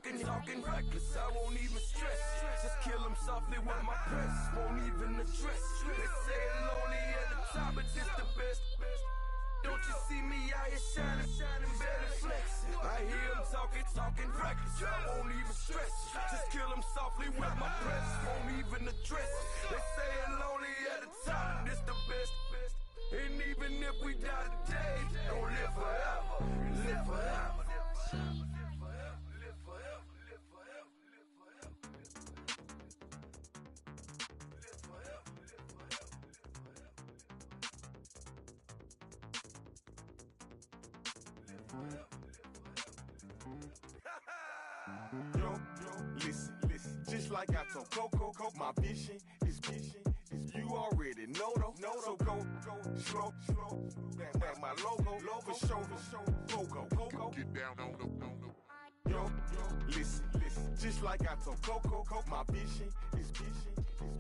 talking reckless, I won't even stress. Just kill him softly with my press, won't even address. They say it lonely at the top, but it's the best. Don't you see me out here shining, better flexing? I hear him talking reckless, I won't even stress. Just kill him softly with my press, won't even address. They say it lonely at the top, it's the best. And even if we die today, don't live forever, live forever. Yo, listen, just like I told Coco, my vision is you already know though. So go, slow, back my logo, for show, go, get down on the. Yo, listen, just like I told Coco, my vision is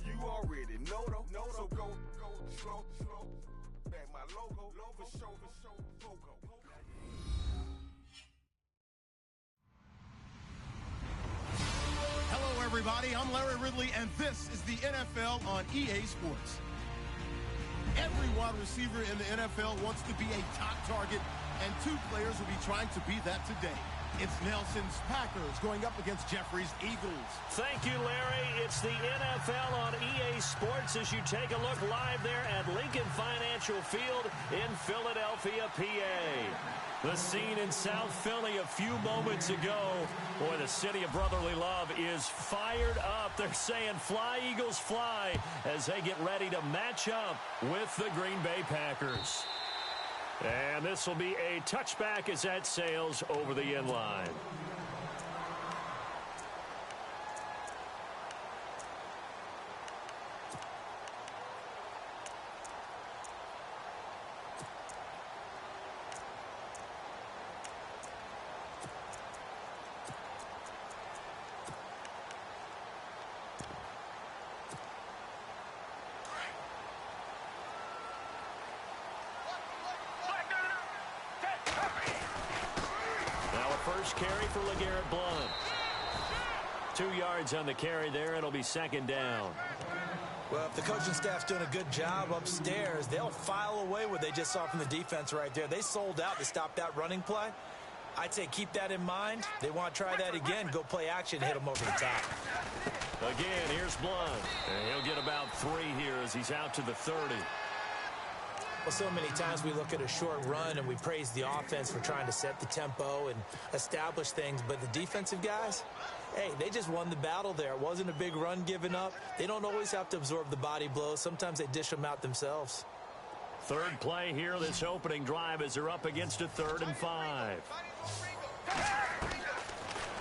you already know though. So go, slow, back my logo, for show, go. Hello, everybody. I'm Larry Ridley, and this is the NFL on EA Sports. Every wide receiver in the NFL wants to be a top target, and two players will be trying to be that today. It's Nelson's Packers going up against Jeffrey's Eagles. Thank you, Larry. It's the NFL on EA Sports as you take a look live there at Lincoln Financial Field in Philadelphia, PA. The scene in South Philly a few moments ago. Boy, the city of brotherly love is fired up. They're saying fly, Eagles, fly as they get ready to match up with the Green Bay Packers. And this will be a touchback as that sails over the end line. First carry for LeGarrette Blount. 2 yards on the carry there. It'll be second down. Well, if the coaching staff's doing a good job upstairs, they'll file away what they just saw from the defense right there. They sold out to stop that running play. I'd say keep that in mind. They want to try that again. Go play action, hit them over the top. Again, here's Blount. And he'll get about 3 here as he's out to the 30. Well, so many times we look at a short run and we praise the offense for trying to set the tempo and establish things, but the defensive guys, hey, they just won the battle there. It wasn't a big run given up. They don't always have to absorb the body blows. Sometimes they dish them out themselves. Third play here, this opening drive as they're up against a 3rd and 5.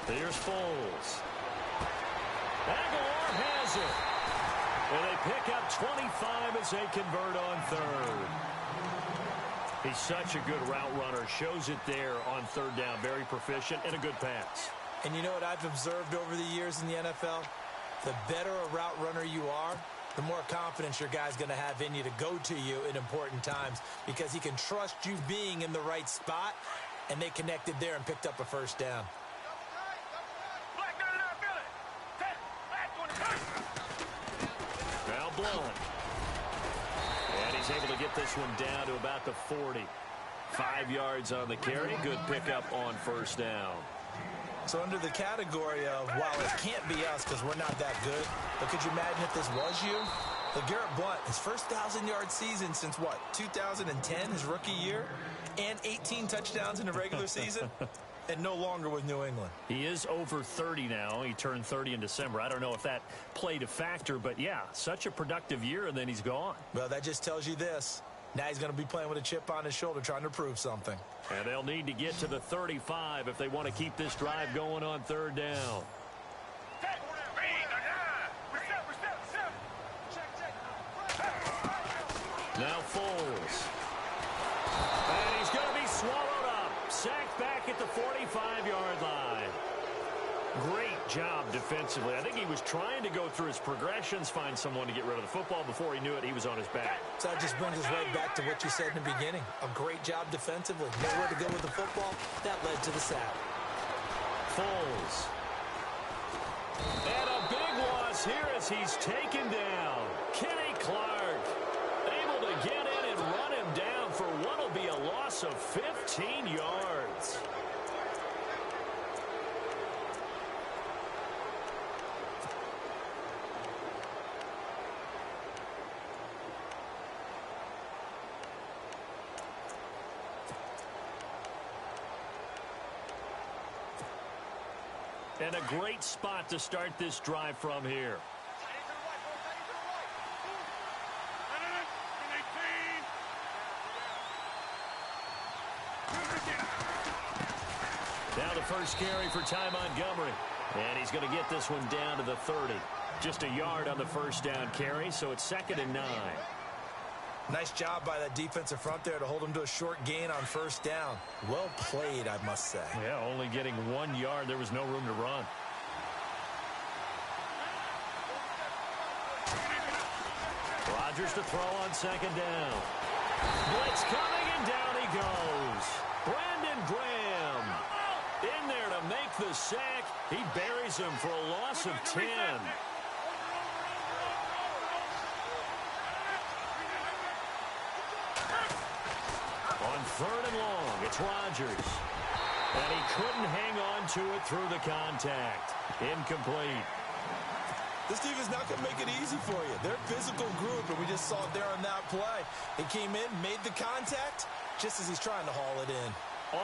Here's Foles. Aguilar has it. And they pick up 25 as they convert on 3rd. He's such a good route runner. Shows it there on 3rd down. Very proficient and a good pass. And you know what I've observed over the years in the NFL? The better a route runner you are, the more confidence your guy's going to have in you to go to you in important times because he can trust you being in the right spot, and they connected there and picked up a first down. Now Blount. And he's able to get this one down to about the 40. 5 yards on the carry. Good pickup on first down. So under the category of, while it can't be us because we're not that good, but could you imagine if this was you? LeGarrette Blount, his first 1,000-yard season since, what, 2010, his rookie year? And 18 touchdowns in the regular season? And no longer with New England. He is over 30 now. He turned 30 in December. I don't know if that played a factor, but yeah, such a productive year, and then he's gone. Well, that just tells you this. Now he's going to be playing with a chip on his shoulder trying to prove something. And they'll need to get to the 35 if they want to keep this drive going on 3rd down. Now Foles. And he's going to be swallowed up. Sacked back at the 45-yard line. Great job defensively. I think he was trying to go through his progressions, find someone to get rid of the football. Before he knew it, he was on his back. So that just brings us right back to what you said in the beginning. A great job defensively. Nowhere to go with the football. That led to the sack. Foles. And a big loss here as he's taken down. Kenny Clark able to get in and run him down for what will be a loss of 15 yards. And a great spot to start this drive from here. Now the first carry for Ty Montgomery. And he's going to get this one down to the 30. Just a yard on the first down carry, so it's 2nd and 9. Nice job by that defensive front there to hold him to a short gain on first down. Well played, I must say. Yeah, only getting 1 yard. There was no room to run. Rodgers to throw on 2nd down. Blitz coming, and down he goes. Brandon Graham in there to make the sack. He buries him for a loss of 10. On 3rd and long, it's Rodgers. And he couldn't hang on to it through the contact. Incomplete. This team is not going to make it easy for you. They're a physical group, and we just saw it there on that play. He came in, made the contact, just as he's trying to haul it in.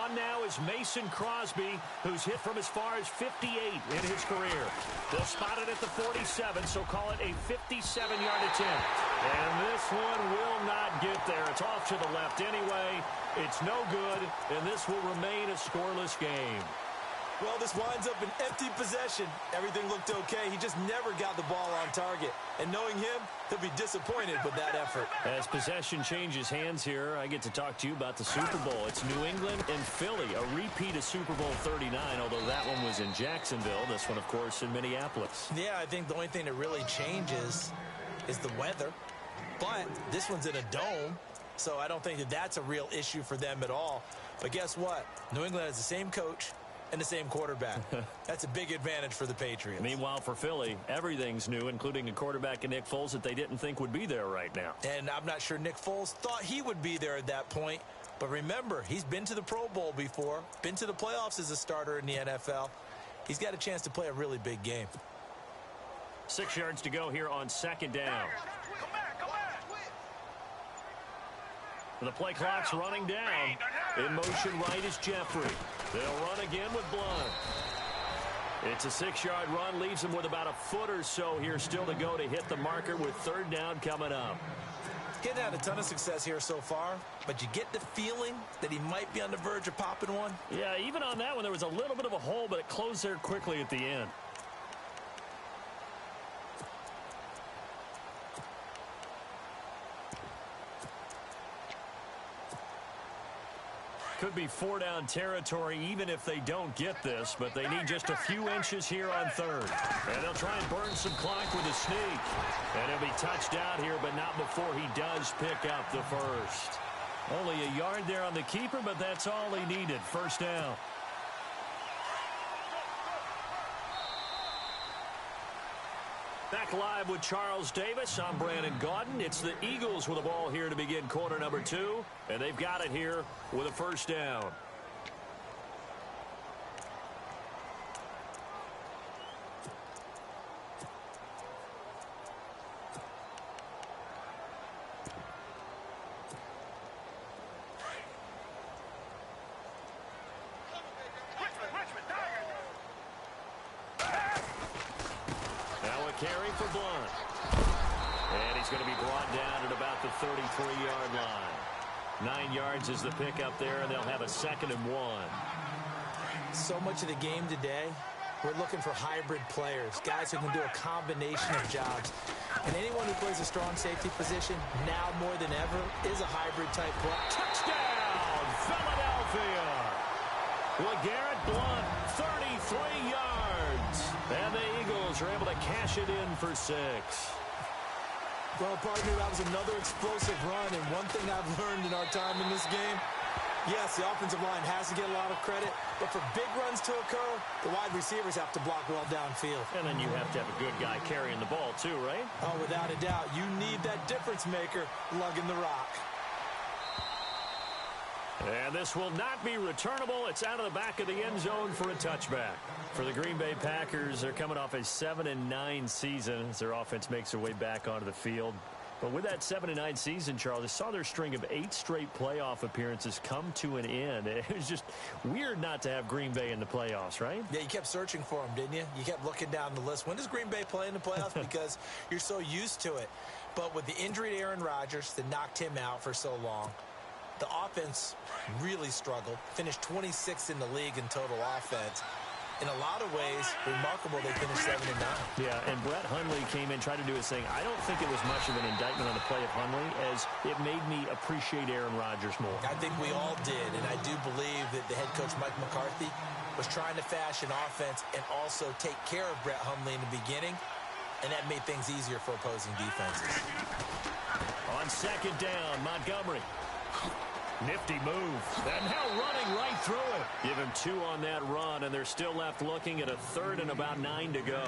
On now is Mason Crosby, who's hit from as far as 58 in his career. They'll spot it at the 47, so call it a 57-yard attempt. And this one will not get there. It's off to the left anyway. It's no good, and this will remain a scoreless game. Well, this winds up an empty possession. Everything looked okay. He just never got the ball on target. And knowing him, he'll be disappointed with that effort. As possession changes hands here, I get to talk to you about the Super Bowl. It's New England and Philly, a repeat of Super Bowl 39, although that one was in Jacksonville. This one, of course, in Minneapolis. Yeah, I think the only thing that really changes is the weather. But this one's in a dome, so I don't think that that's a real issue for them at all. But guess what? New England has the same coach and the same quarterback. That's a big advantage for the Patriots. Meanwhile, for Philly, everything's new, including a quarterback in Nick Foles that they didn't think would be there right now. And I'm not sure Nick Foles thought he would be there at that point. But remember, he's been to the Pro Bowl before, been to the playoffs as a starter in the NFL. He's got a chance to play a really big game. 6 yards to go here on 2nd down. The play clock's running down. In motion right is Jeffrey. They'll run again with Blunt. It's a 6-yard run. Leaves him with about a foot or so here still to go to hit the marker with 3rd down coming up. Getting had a ton of success here so far, but you get the feeling that he might be on the verge of popping one. Yeah, even on that one, there was a little bit of a hole, but it closed there quickly at the end. Could be 4-down territory even if they don't get this, but they need just a few inches here on 3rd. And they'll try and burn some clock with a sneak. And he'll be touched out here, but not before he does pick up the first. Only a yard there on the keeper, but that's all he needed. 1st down. Back live with Charles Davis. I'm Brandon Gaudin. It's the Eagles with the ball here to begin quarter number 2. And they've got it here with a 1st down. Carry for Blunt. And he's going to be brought down at about the 33-yard line. 9 yards is the pickup there, and they'll have a 2nd and 1. So much of the game today, we're looking for hybrid players, guys who can do a combination of jobs. And anyone who plays a strong safety position, now more than ever, is a hybrid type player. Touchdown, Philadelphia! LeGarrette Blunt, 33 yards. And the Eagles are able to cash it in for 6. Well, partner, that was another explosive run. And one thing I've learned in our time in this game, Yes, the offensive line has to get a lot of credit, but for big runs to occur, the wide receivers have to block well downfield. And then you have to have a good guy carrying the ball too, right? Oh, without a doubt. You need that difference maker lugging the rock. And this will not be returnable. It's out of the back of the end zone for a touchback. For the Green Bay Packers, they're coming off a 7-9 season as their offense makes their way back onto the field. But with that 7-9 season, Charles, I saw their string of 8 straight playoff appearances come to an end. It was just weird not to have Green Bay in the playoffs, right? Yeah, you kept searching for them, didn't you? You kept looking down the list. When does Green Bay play in the playoffs? Because you're so used to it. But with the injury to Aaron Rodgers that knocked him out for so long, the offense really struggled. Finished 26th in the league in total offense. In a lot of ways, remarkable they finished 7-9. Yeah, and Brett Hundley came in, tried to do his thing. I don't think it was much of an indictment on the play of Hundley, as it made me appreciate Aaron Rodgers more. I think we all did, and I do believe that the head coach, Mike McCarthy, was trying to fashion offense and also take care of Brett Hundley in the beginning, and that made things easier for opposing defenses. On second down, Montgomery. Nifty move. And now running right through it. Give him 2 on that run, and they're still left looking at a third and about 9 to go.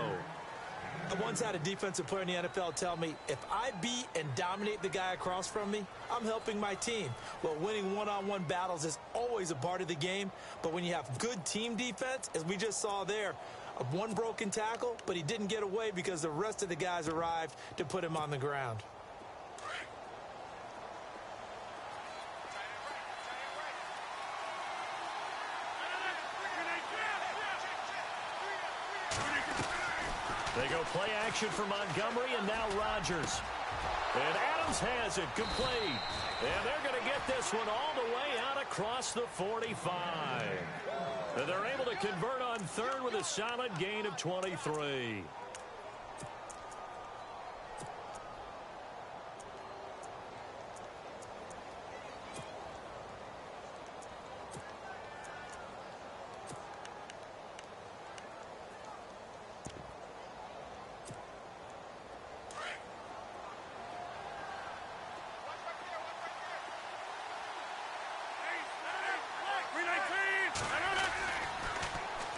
I once had a defensive player in the NFL tell me, if I beat and dominate the guy across from me, I'm helping my team. Well, winning one-on-one battles is always a part of the game, but when you have good team defense, as we just saw there, one broken tackle, but he didn't get away because the rest of the guys arrived to put him on the ground. They go play action for Montgomery, and now Rodgers. And Adams has it complete. And they're going to get this one all the way out across the 45. And they're able to convert on third with a solid gain of 23.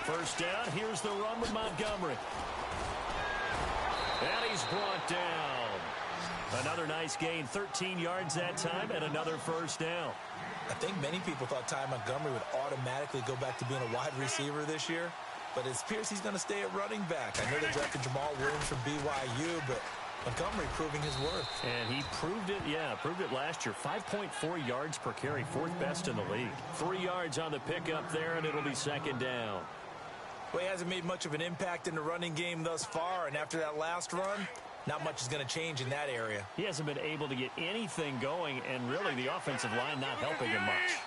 First down, here's the run with Montgomery. And he's brought down. Another nice gain, 13 yards that time, and another first down. I think many people thought Ty Montgomery would automatically go back to being a wide receiver this year, but it appears he's going to stay at running back. I know they drafted Jamal Williams from BYU, but Montgomery proving his worth. And he proved it, proved it last year. 5.4 yards per carry, 4th best in the league. 3 yards on the pickup there, and it'll be second down. Well, he hasn't made much of an impact in the running game thus far, and after that last run, not much is going to change in that area. He hasn't been able to get anything going, and really the offensive line not helping him much.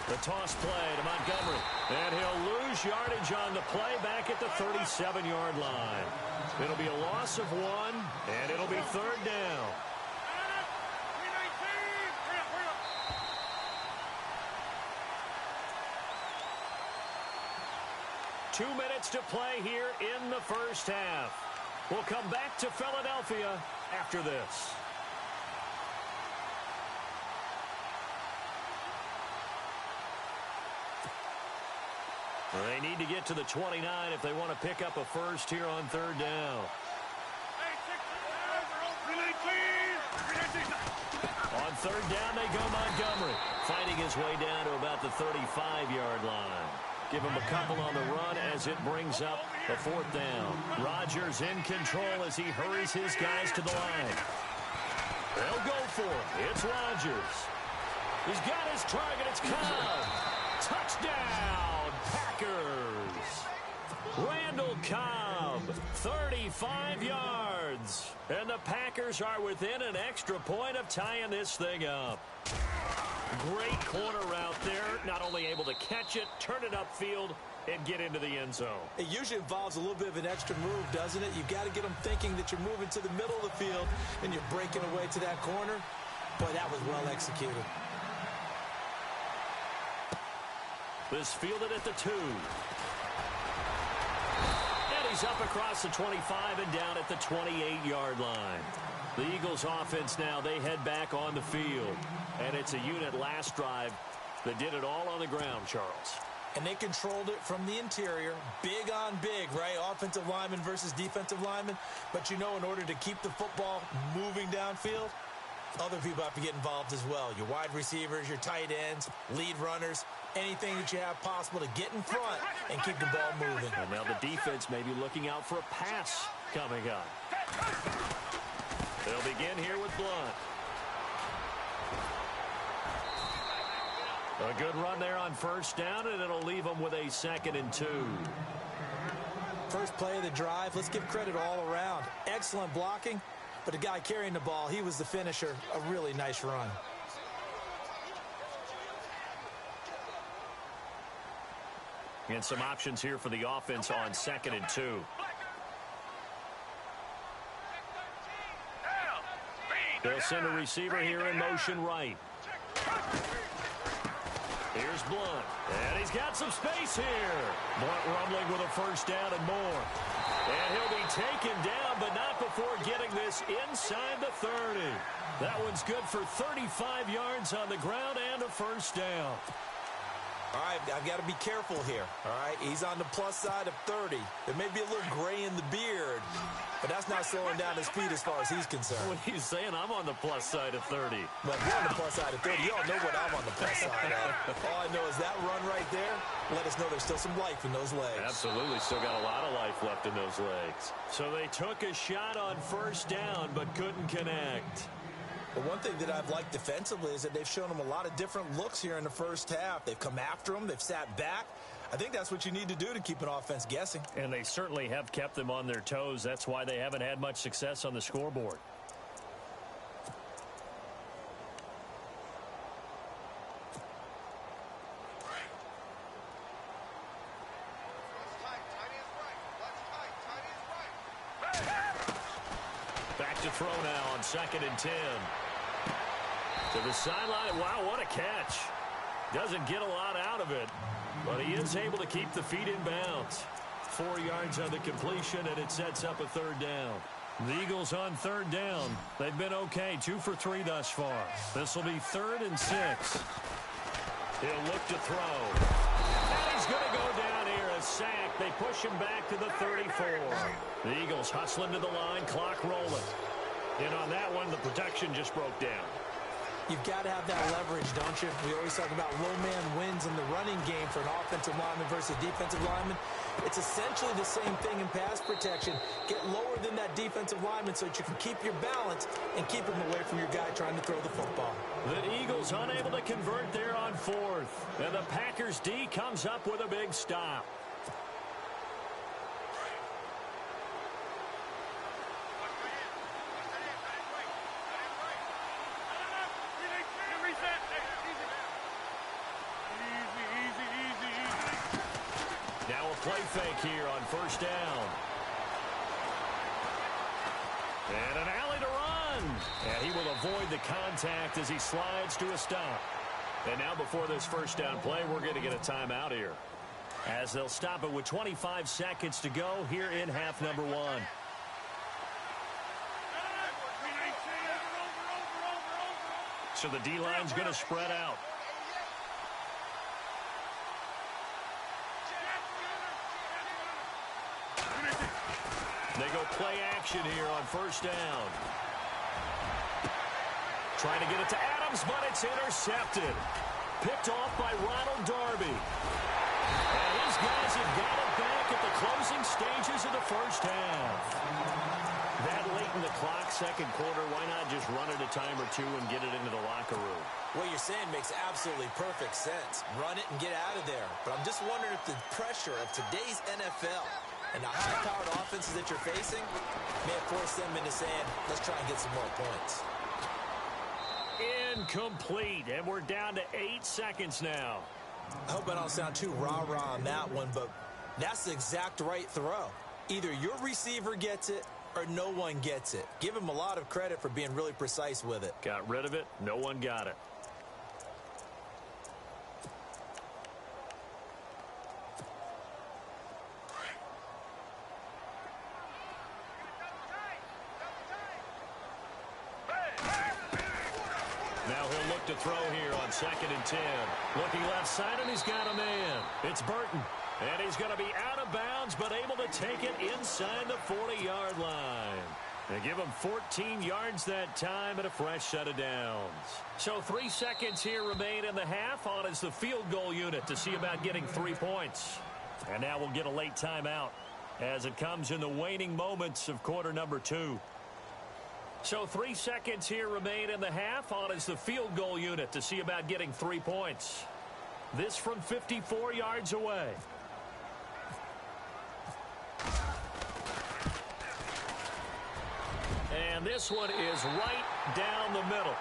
The toss play to Montgomery, and he'll lose yardage on the play back at the 37-yard line. It'll be a loss of 1, and it'll be third down. 2 minutes to play here in the first half. We'll come back to Philadelphia after this. They need to get to the 29 if they want to pick up a first here on third down. On third down, they go Montgomery, fighting his way down to about the 35-yard line. Give him a couple on the run as it brings up the 4th down. Rodgers in control as he hurries his guys to the line. They'll go for it. It's Rodgers. He's got his target. It's Cobb. Touchdown, Packers. Randall Cobb, 35 yards. And the Packers are within an extra point of tying this thing up. Great corner route there. Not only able to catch it, turn it upfield, and get into the end zone. It usually involves a little bit of an extra move, doesn't it? You've got to get them thinking that you're moving to the middle of the field and you're breaking away to that corner. Boy, that was well executed. This fielded at the 2. And he's up across the 25 and down at the 28-yard line. The Eagles offense now, they head back on the field. And it's a unit last drive that did it all on the ground, Charles. And they controlled it from the interior. Big on big, right? Offensive lineman versus defensive lineman. But you know, in order to keep the football moving downfield, other people have to get involved as well. Your wide receivers, your tight ends, lead runners, anything that you have possible to get in front and keep the ball moving. And now the defense may be looking out for a pass coming up. They'll begin here with Blunt. A good run there on first down, and it'll leave them with a 2nd and 2. First play of the drive, let's give credit all around. Excellent blocking, but the guy carrying the ball, he was the finisher. A really nice run. And some options here for the offense on 2nd and 2. They'll send a receiver here in motion right. Here's Blunt, and he's got some space here. Blunt rumbling with a first down and more. And he'll be taken down, but not before getting this inside the 30. That one's good for 35 yards on the ground and a first down. All right, I've got to be careful here. All right, he's on the plus side of 30. There may be a little gray in the beard, but that's not slowing down his speed as far as he's concerned. What he's saying, I'm on the plus side of 30. But if you're on the plus side of 30, you all know what I'm on the plus side of. All I know is that run right there let us know there's still some life in those legs. Absolutely, still got a lot of life left in those legs. So they took a shot on first down, but couldn't connect. But one thing that I've liked defensively is that they've shown them a lot of different looks here in the first half. They've come after them. They've sat back. I think that's what you need to do to keep an offense guessing. And they certainly have kept them on their toes. That's why they haven't had much success on the scoreboard. Back to throw now on 2nd and 10. To the sideline. Wow, what a catch. Doesn't get a lot out of it, but he is able to keep the feet in bounds. 4 yards on the completion, and it sets up a 3rd down. The Eagles on 3rd down. They've been okay, 2 for 3 thus far. This will be 3rd and 6. He'll look to throw. And he's going to go down here, a sack. They push him back to the 34. The Eagles hustling to the line, clock rolling. And on that one, the protection just broke down. You've got to have that leverage, don't you? We always talk about low man wins in the running game for an offensive lineman versus defensive lineman. It's essentially the same thing in pass protection. Get lower than that defensive lineman so that you can keep your balance and keep him away from your guy trying to throw the football. The Eagles unable to convert there on 4th. And the Packers D comes up with a big stop. Now a play fake here on first down. And an alley to run. And he will avoid the contact as he slides to a stop. And now before this first down play, we're going to get a timeout here, as they'll stop it with 25 seconds to go here in half number 1. So the D-line's going to spread out. They go play action here on first down. Trying to get it to Adams, but it's intercepted. Picked off by Ronald Darby. And his guys have got it back at the closing stages of the first half. That late in the clock, second quarter, why not just run it a time or two and get it into the locker room? What you're saying makes absolutely perfect sense. Run it and get out of there. But I'm just wondering if the pressure of today's NFL and the high-powered offenses that you're facing may have forced them into saying, let's try and get some more points. Incomplete, and we're down to 8 seconds now. I hope I don't sound too rah-rah on that one, but that's the exact right throw. Either your receiver gets it or no one gets it. Give him a lot of credit for being really precise with it. Got rid of it. No one got it. back to throw here on 2nd and 10. Looking left side, and he's got a man. It's Burton. And he's going to be out of bounds, but able to take it inside the 40-yard line. They give him 14 yards that time and a fresh set of downs. So 3 seconds here remain in the half. On is the field goal unit to see about getting 3 points. And now we'll get a late timeout as it comes in the waning moments of quarter number 2. So 3 seconds here remain in the half. On is the field goal unit to see about getting 3 points. This from 54 yards away. And this one is right down the middle.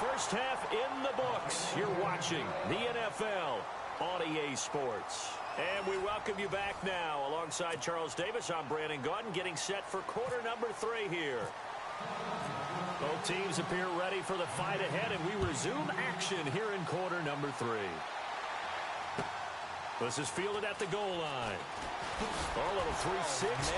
First half in the books. You're watching the NFL on EA Sports. And we welcome you back now. Alongside Charles Davis, I'm Brandon Gaudin, getting set for quarter number 3 here. Both teams appear ready for the fight ahead, and we resume action here in quarter number 3. This is fielded at the goal line. Oh, a little 360.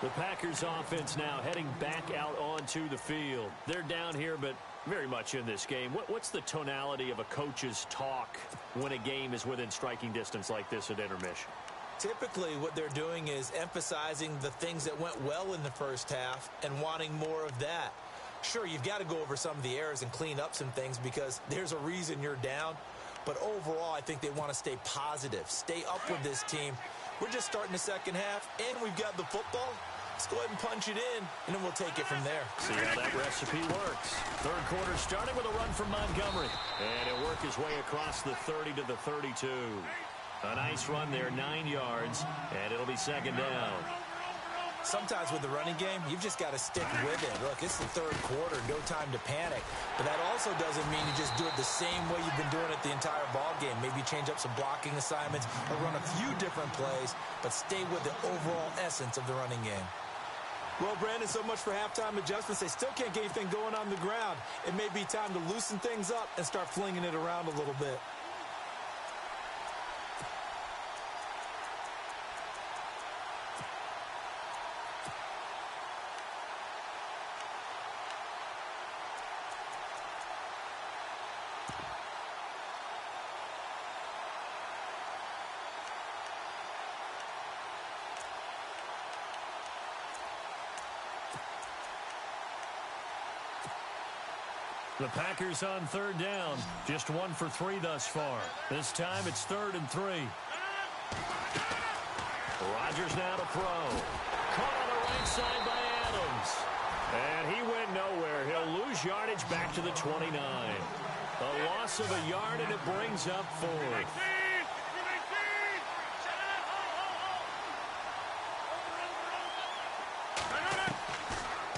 The Packers offense now heading back out onto the field. They're down here, but very much in this game. What's the tonality of a coach's talk when a game is within striking distance like this at intermission? Typically, what they're doing is emphasizing the things that went well in the first half and wanting more of that. Sure, you've got to go over some of the errors and clean up some things because there's a reason you're down. But overall, I think they want to stay positive, stay up with this team. We're just starting the second half, and we've got the football. Let's go ahead and punch it in, and then we'll take it from there. See how that recipe works. Third quarter starting with a run from Montgomery. And he'll work his way across the 30 to the 32. A nice run there, 9 yards, and it'll be second down. Sometimes with the running game, you've just got to stick with it. Look, it's the third quarter, no time to panic. But that also doesn't mean you just do it the same way you've been doing it the entire ball game. Maybe change up some blocking assignments or run a few different plays, but stay with the overall essence of the running game. Well, Brandon, so much for halftime adjustments. They still can't get anything going on the ground. It may be time to loosen things up and start flinging it around a little bit. The Packers on third down. Just 1 for 3 thus far. This time it's 3rd and 3. Rodgers now to throw. Caught on the right side by Adams. And he went nowhere. He'll lose yardage back to the 29. A loss of a yard, and it brings up 4th.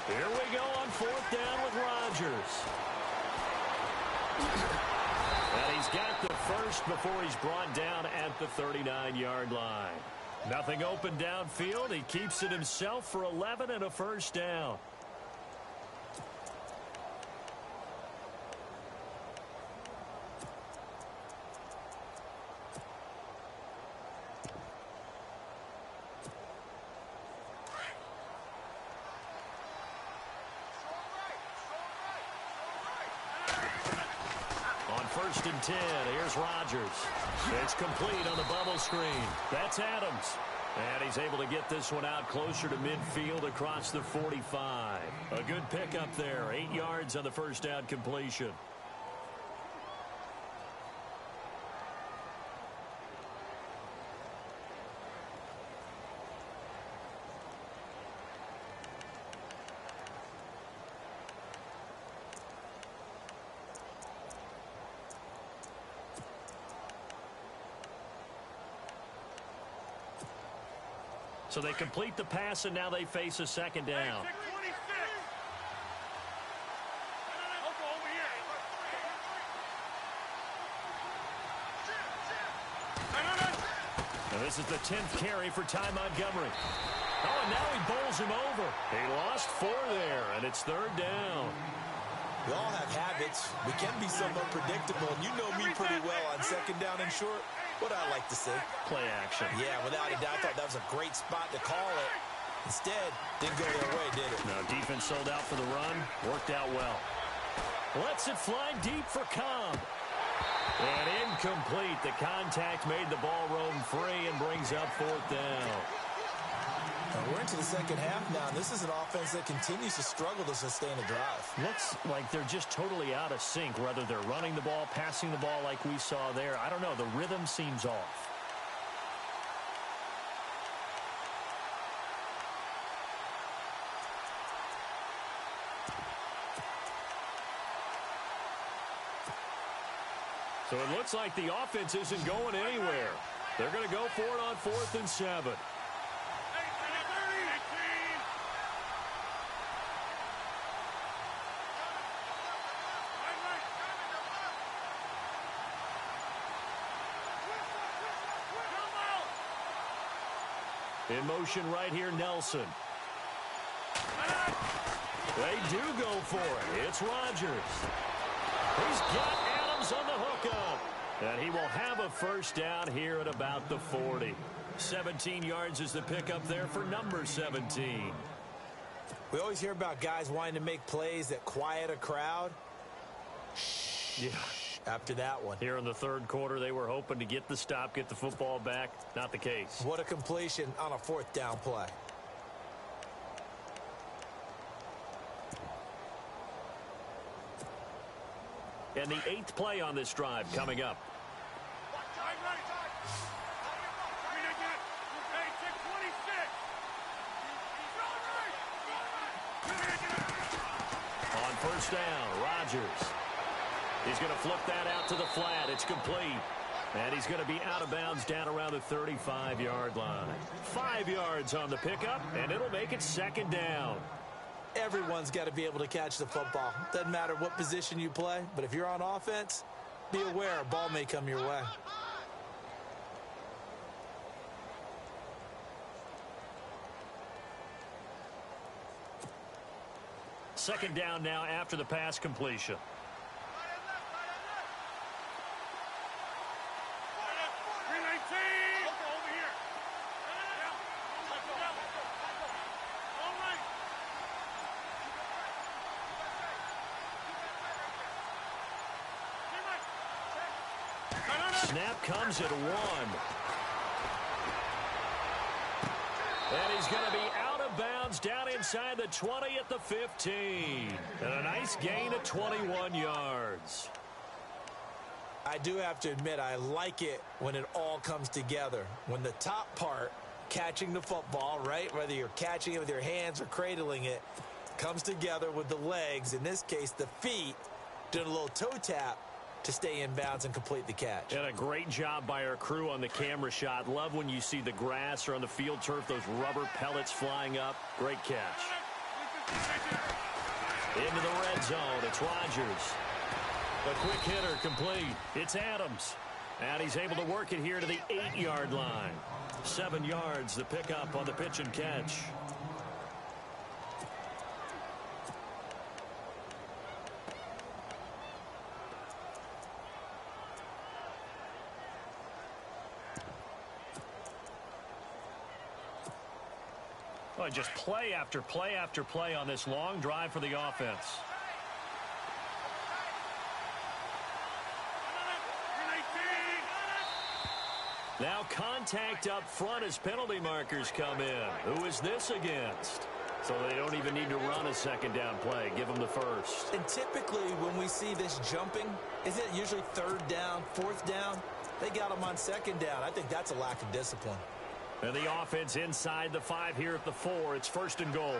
Here we go on 4th down with Rodgers. And he's got the first before he's brought down at the 39-yard line. Nothing open downfield. He keeps it himself for 11 and a first down. First and 10. Here's Rodgers. It's complete on the bubble screen. That's Adams. And he's able to get this one out closer to midfield across the 45. A good pickup there. 8 yards on the first down completion. So they complete the pass, and now they face a second down. And this is the 10th carry for Ty Montgomery. Oh, and now he bowls him over. He lost 4 there, and it's 3rd down. We all have habits. We can be somewhat predictable, and you know me pretty well on second down and short. What I like to say. Play action. Yeah, without a doubt, I thought that was a great spot to call it. Instead, didn't go their way, did it? No, defense sold out for the run. Worked out well. Lets it fly deep for Cobb. And incomplete. The contact made the ball roam free and brings up fourth down. Now we're into the second half now, and this is an offense that continues to struggle to sustain a drive. Looks like they're just totally out of sync, whether they're running the ball, passing the ball like we saw there. I don't know. The rhythm seems off. So it looks like the offense isn't going anywhere. They're going to go for it on 4th and 7. In motion right here, Nelson. They do go for it. It's Rodgers. He's got Adams on the hookup. And he will have a first down here at about the 40. 17 yards is the pickup there for number 17. We always hear about guys wanting to make plays that quiet a crowd. Yeah. After that one. Here in the third quarter, they were hoping to get the stop, get the football back. Not the case. What a completion on a 4th down play. And the 8th play on this drive coming up. On first down, Rodgers. He's going to flip that out to the flat. It's complete. And he's going to be out of bounds down around the 35-yard line. 5 yards on the pickup, and it'll make it second down. Everyone's got to be able to catch the football. Doesn't matter what position you play, but if you're on offense, be aware a ball may come your way. Second down now after the pass completion. Snap comes at 1. And he's going to be out of bounds down inside the 20 at the 15. And a nice gain of 21 yards. I do have to admit, I like it when it all comes together. When the top part, catching the football, right, whether you're catching it with your hands or cradling it, comes together with the legs, in this case the feet, doing a little toe tap to stay in bounds and complete the catch. And a great job by our crew on the camera shot. Love when you see the grass or on the field turf, those rubber pellets flying up. Great catch. Into the red zone, it's Rodgers. A quick hitter complete. It's Adams. And he's able to work it here to the 8-yard line. 7 yards, the pickup on the pitch and catch. Oh, just play after play after play on this long drive for the offense. Now contact up front as penalty markers come in. Who is this against? So they don't even need to run a second down play. Give them the first. And typically when we see this jumping, isn't it usually 3rd down, 4th down? They got them on 2nd down. I think that's a lack of discipline. And the offense inside the 5 here at the 4. It's 1st and goal.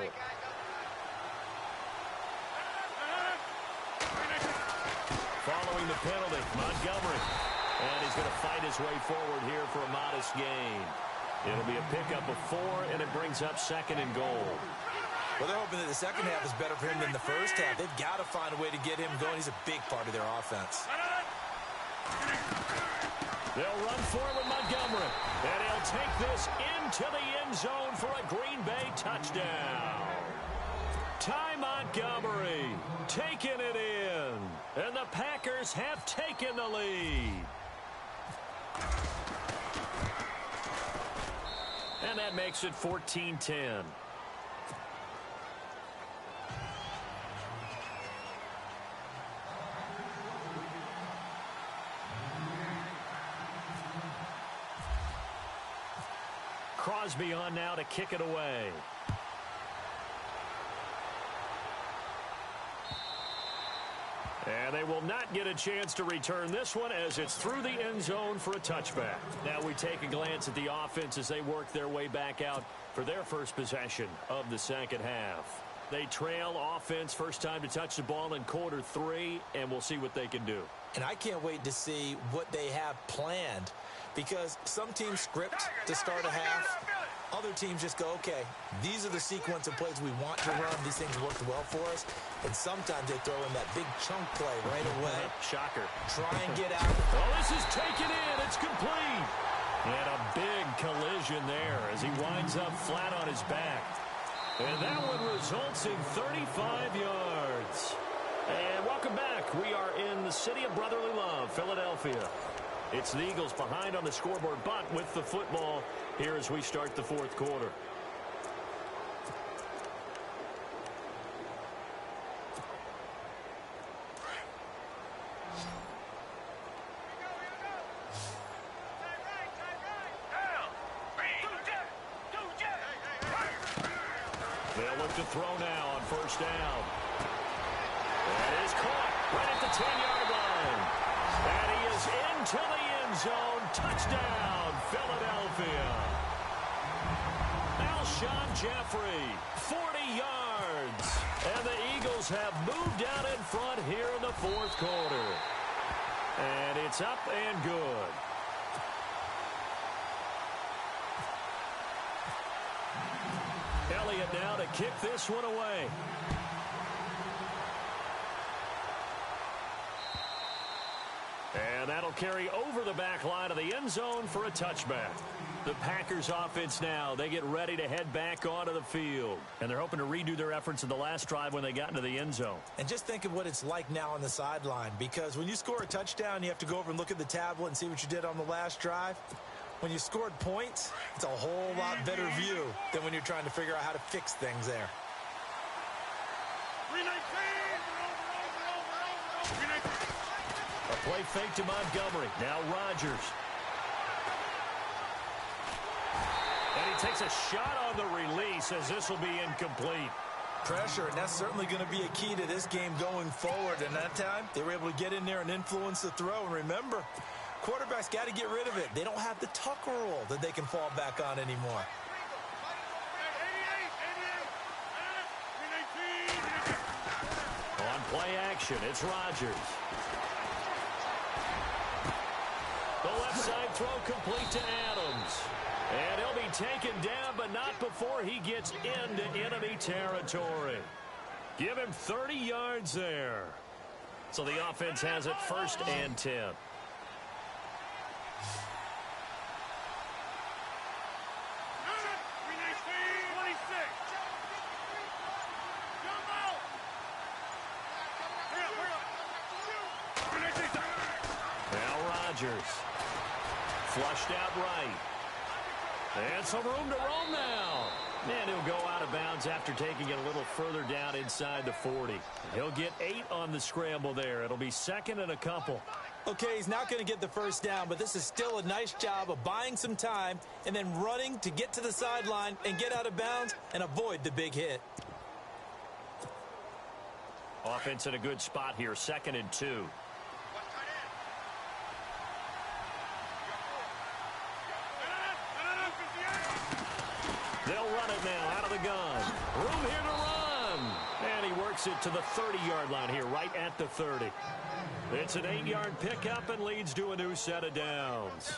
Following the penalty, Montgomery. And he's going to fight his way forward here for a modest gain. It'll be a pickup of 4, and it brings up 2nd and goal. Well, they're hoping that the second half is better for him than the first half. They've got to find a way to get him going. He's a big part of their offense. They'll run forward Montgomery. And he'll take this into the end zone for a Green Bay touchdown. Ty Montgomery taking it in. And the Packers have taken the lead. And that makes it 14-10. Crosby on now to kick it away. And they will not get a chance to return this one as it's through the end zone for a touchback. Now we take a glance at the offense as they work their way back out for their first possession of the second half. They trail offense, first time to touch the ball in quarter 3, and we'll see what they can do. And I can't wait to see what they have planned, because some teams script to start a half. Other teams just go, okay, these are the sequence of plays we want to run. These things worked well for us. And sometimes they throw in that big chunk play right away. Shocker. Try and get out. Oh, this is taken in. It's complete. And a big collision there as he winds up flat on his back. And that one results in 35 yards. And welcome back. We are in the city of brotherly love, Philadelphia. It's the Eagles behind on the scoreboard, but with the football here as we start the fourth quarter. They'll look to throw now on first down. It is caught right at the 10-yard line. And he is into the end zone. Touchdown, Philadelphia. Alshon Jeffrey, 40 yards. And the Eagles have moved out in front here in the fourth quarter. And it's up and good. Elliott now to kick this one away. And that'll carry over the back line of the end zone for a touchback. The Packers offense now, they get ready to head back onto the field. And they're hoping to redo their efforts in the last drive when they got into the end zone. And just think of what it's like now on the sideline, because when you score a touchdown, you have to go over and look at the tablet and see what you did on the last drive. When you scored points, it's a whole lot better view than when you're trying to figure out how to fix things there. A play fake to Montgomery. Now Rodgers. And he takes a shot on the release as this will be incomplete. Pressure, and that's certainly going to be a key to this game going forward. And that time, they were able to get in there and influence the throw. And remember, quarterbacks got to get rid of it. They don't have the Tucker rule that they can fall back on anymore. On play action, it's Rodgers. The left side throw complete to Adams. And he'll be taken down, but not before he gets into enemy territory. Give him 30 yards there. So the offense has it first and 10. Now Rodgers. Flushed out right. And some room to roam now. And he'll go out of bounds after taking it a little further down inside the 40. He'll get 8 on the scramble there. It'll be second and a couple. Okay, he's not going to get the first down, but this is still a nice job of buying some time and then running to get to the sideline and get out of bounds and avoid the big hit. Offense in a good spot here, second and 2. They'll run it now out of the gun. Room here to run. And he works it to the 30-yard line here, right at the 30. It's an 8-yard pickup and leads to a new set of downs.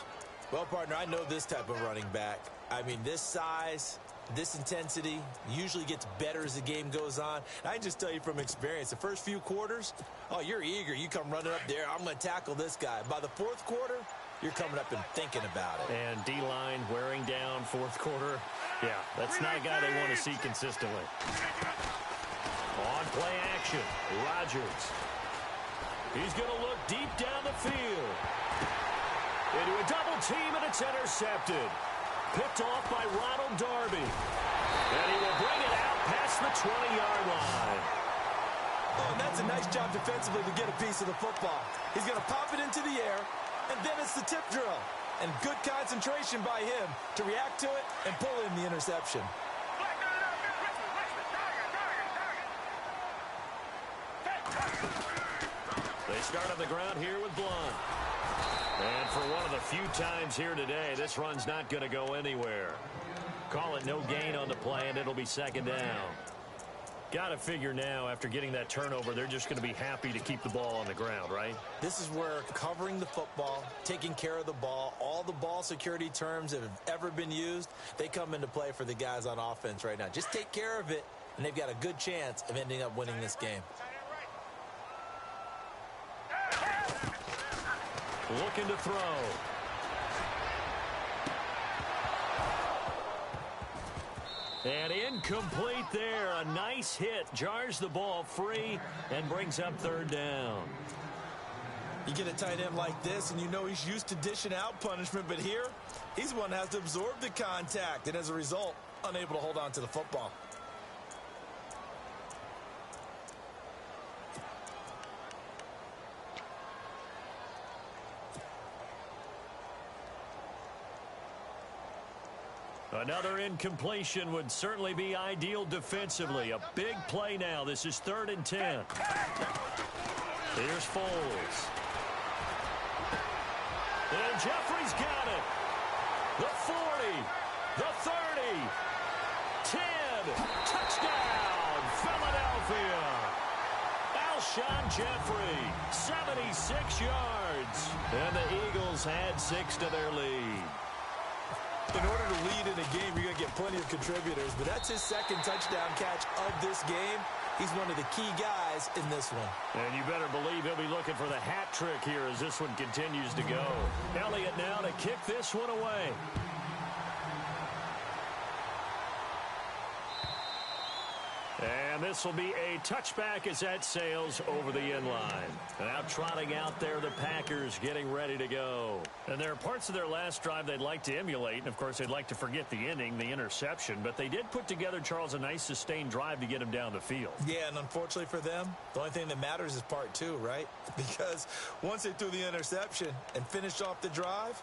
Well, partner, I know this type of running back. I mean, this size, this intensity usually gets better as the game goes on. I can just tell you from experience, the first few quarters, oh, you're eager. You come running up there. I'm going to tackle this guy. By the fourth quarter, you're coming up and thinking about it. And D-line wearing down fourth quarter. Yeah, that's not a guy they want to see consistently. On play action, Rodgers. He's going to look deep down the field. Into a double team, and it's intercepted. Picked off by Ronald Darby. And he will bring it out past the 20-yard line. Oh, and that's a nice job defensively to get a piece of the football. He's going to pop it into the air, and then it's the tip drill. and good concentration by him to react to it and pull in the interception. They start on the ground here with Blunt. And for one of the few times here today, this run's not going to go anywhere. Call it no gain on the play, and it'll be second down. Got to figure now, after getting that turnover, they're just going to be happy to keep the ball on the ground, right? This is where covering the football, taking care of the ball, all the ball security terms that have ever been used, they come into play for the guys on offense right now. Just take care of it, and they've got a good chance of ending up winning this game. Looking to throw. And incomplete there. A nice hit. Jars the ball free and brings up third down. You get a tight end like this, and you know he's used to dishing out punishment, but here, he's the one that has to absorb the contact, and as a result, unable to hold on to the football. Another incompletion would certainly be ideal defensively. A big play now. This is 3rd and 10. Here's Foles. And Jeffrey's got it. The 40. The 30. 10. Touchdown, Philadelphia. Alshon Jeffrey, 76 yards. And the Eagles add 6 to their lead. In order to lead in a game, you're going to get plenty of contributors, but that's his second touchdown catch of this game. He's one of the key guys in this one. And you better believe he'll be looking for the hat trick here as this one continues to go. Elliott now to kick this one away. And this will be a touchback as that sails over the end line. Now trotting out there, the Packers getting ready to go. And there are parts of their last drive they'd like to emulate. And, of course, they'd like to forget the inning, the interception. But they did put together, Charles, a nice sustained drive to get him down the field. Yeah, and unfortunately for them, the only thing that matters is part 2, right? Because once they threw the interception and finished off the drive,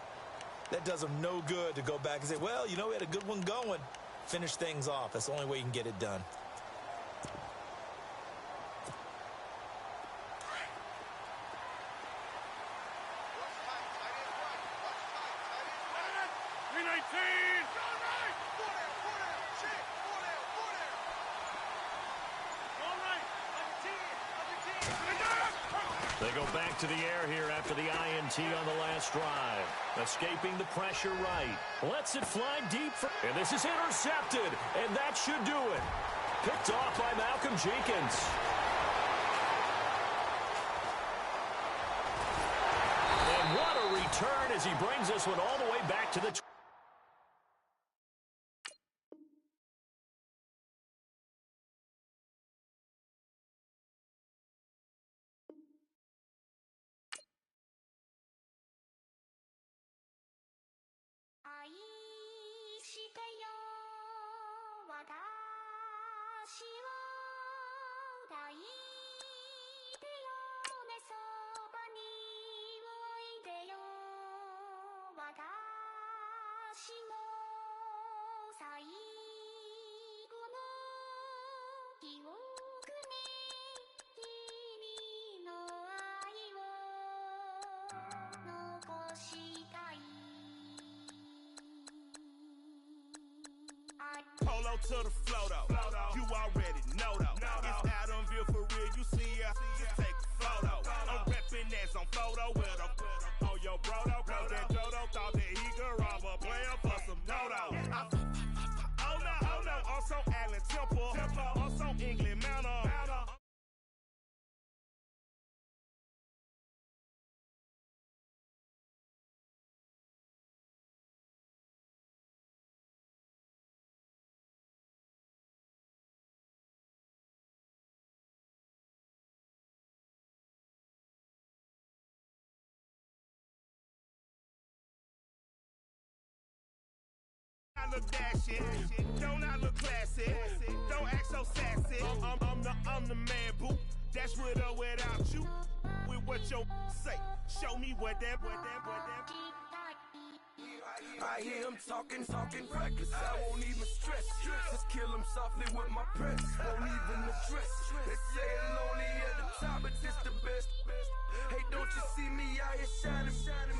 that does them no good to go back and say, well, you know, we had a good one going. Finish things off. That's the only way you can get it done. They go back to the air here after the INT on the last drive. Escaping the pressure right. Lets it fly deep. And this is intercepted. And that should do it. Picked off by Malcolm Jenkins. And what a return as he brings this one all the way back to the 20. Polo to the flow though. You already know though. It's Adamville for real. You see ya. Just take a photo. I'm reppin' as on photo with a on your brodo. Cause that Dodo thought that he could rob a player for some dodo. Oh no. Also Allen Temple. Also England Manor. I look dashing, don't I look classy? Don't act so sassy. I'm the man, boo. That's with or without you. We what your say. Show me what that. I hear him talking reckless. I won't even stress. Just kill him softly with my press. Won't even address. They say it lonely at the top, but this the best. Hey, don't you see me out here shining,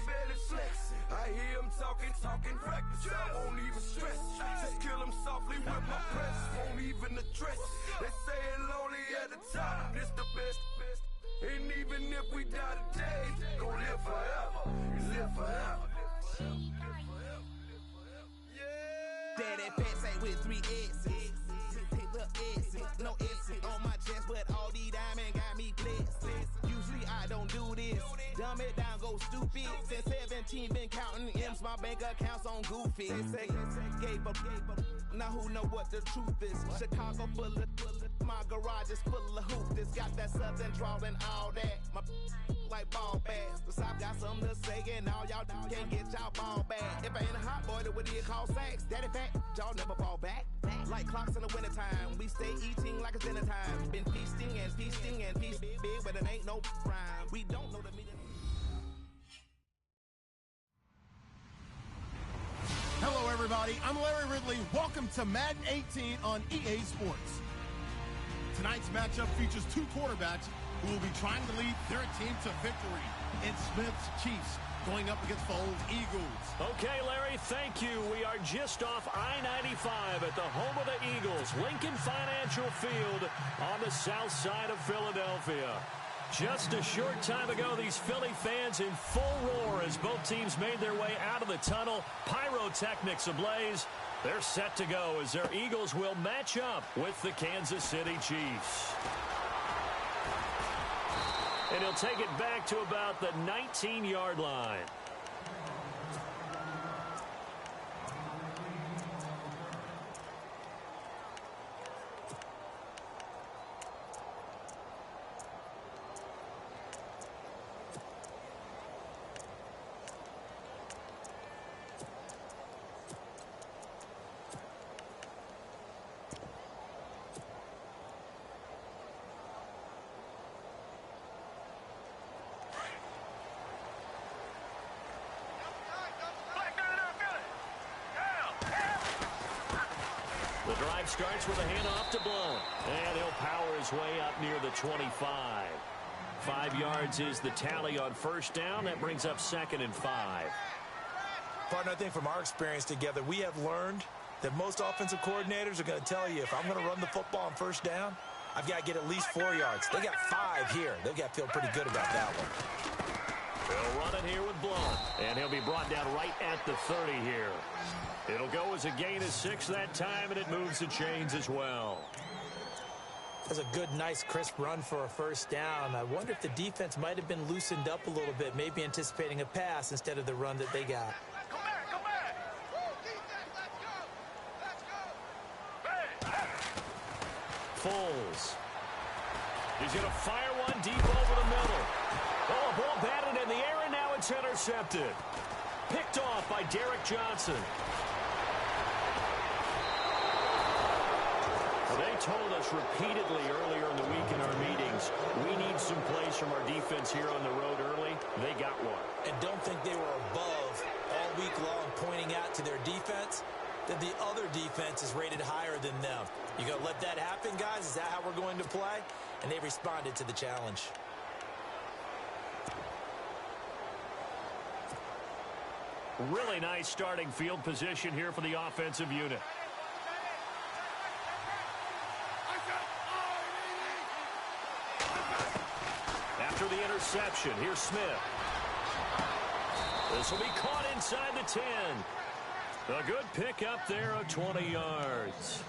barely flex. I hear him talking reckless. I won't even stress. Just kill him softly with my press. Won't even address. They say it lonely at the top, this the best. And even if we die today, gon' live forever. Live forever. Daddy Pat say with 3 S's. Little S's, no S's on my chest, but all these diamonds got me blessed. Usually I don't do this. Dumb it down, go stupid. Since 17 been counting M's, my bank accounts on Goofy. They say gave up. Now who know what the truth is? Chicago full of my garage is full of hoops. This got that southern drawl and all that. My like ball bags. The South got something to say, and all y'all can't get y'all ball back. If I ain't a hot boy, then what do you call sacks? Daddy fat, y'all never fall back. Like clocks in the wintertime, we stay eating like it's dinner time. Been feasting and feasting and feasting big, but it ain't no rhyme. We don't know the meaning. Hello, everybody. I'm Larry Ridley. Welcome to Madden 18 on EA Sports. Tonight's matchup features 2 quarterbacks who will be trying to lead their team to victory. It's Smith's Chiefs going up against Foles' Eagles. Okay, Larry, thank you. We are just off I-95 at the home of the Eagles, Lincoln Financial Field on the south side of Philadelphia. Just a short time ago, these Philly fans in full roar as both teams made their way out of the tunnel. Pyrotechnics ablaze. They're set to go as their Eagles will match up with the Kansas City Chiefs. And he'll take it back to about the 19-yard line. The drive starts with a handoff to Blount. And he'll power his way up near the 25. 5 yards is the tally on first down. That brings up 2nd and 5. Partner, I think from our experience together, we have learned that most offensive coordinators are going to tell you, if I'm going to run the football on first down, I've got to get at least 4 yards. They got 5 here. They've got to feel pretty good about that one. They'll run it here with Blount. And he'll be brought down right at the 30 here. It'll go as a gain of 6 that time, and it moves the chains as well. That's a good, nice, crisp run for a first down. I wonder if the defense might have been loosened up a little bit, maybe anticipating a pass instead of the run that they got. Come back. Woo, defense, let's go. Foles. He's going to fire one deep over the middle. Oh, ball batted in the air, and now it's intercepted. Picked off by Derek Johnson. They told us repeatedly earlier in the week in our meetings, we need some plays from our defense here on the road early. They got one. And don't think they were above all week long pointing out to their defense that the other defense is rated higher than them. You going to let that happen, guys? Is that how we're going to play? And they responded to the challenge. Really nice starting field position here for the offensive unit. After the interception, here's Smith. This will be caught inside the 10. A good pick up there of 20 yards.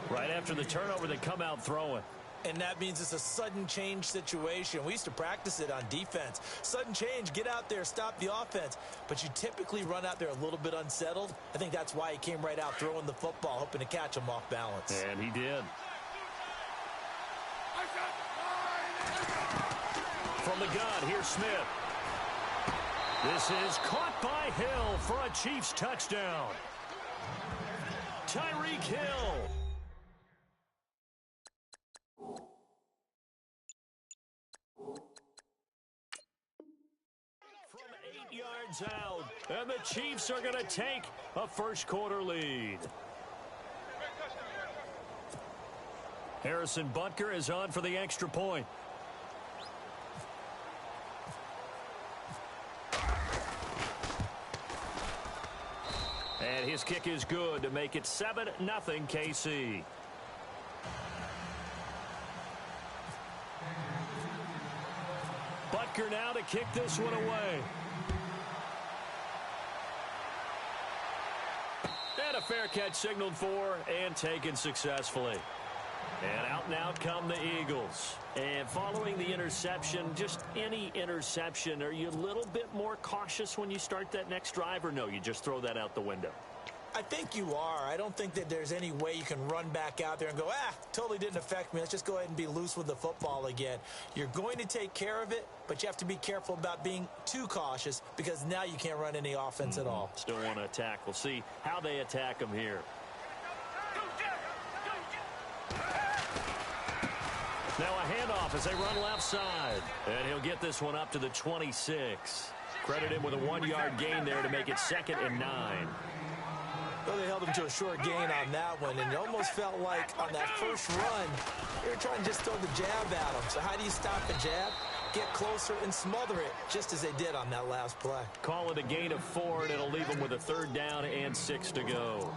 Right after the turnover, they come out throwing. And that means it's a sudden change situation. We used to practice it on defense. Sudden change, get out there, stop the offense. But you typically run out there a little bit unsettled. I think that's why he came right out throwing the football, hoping to catch him off balance. And he did. From the gun, here's Smith. This is caught by Hill for a Chiefs touchdown. Tyreek Hill. yards out. And the Chiefs are going to take a first-quarter lead. Harrison Butker is on for the extra point. And his kick is good to make it 7-0 KC. Butker now to kick this one away. And a fair catch signaled for and taken successfully. And out and out come the Eagles. And following the interception, just any interception, are you a little bit more cautious when you start that next drive, or no, you just throw that out the window? I think you are. I don't think that there's any way you can run back out there and go, totally didn't affect me. Let's just go ahead and be loose with the football again. You're going to take care of it, but you have to be careful about being too cautious because now you can't run any offense at all. Still want to attack. We'll see how they attack them here. Now a handoff as they run left side. And he'll get this one up to the 26. Credit him with a 1-yard gain there to make it 2nd and 9. Well, they held him to a short gain on that one, and it almost felt like on that first run, they were trying to just throw the jab at him. So how do you stop a jab? Get closer and smother it, just as they did on that last play. Call it a gain of 4, and it'll leave them with a 3rd down and 6 to go.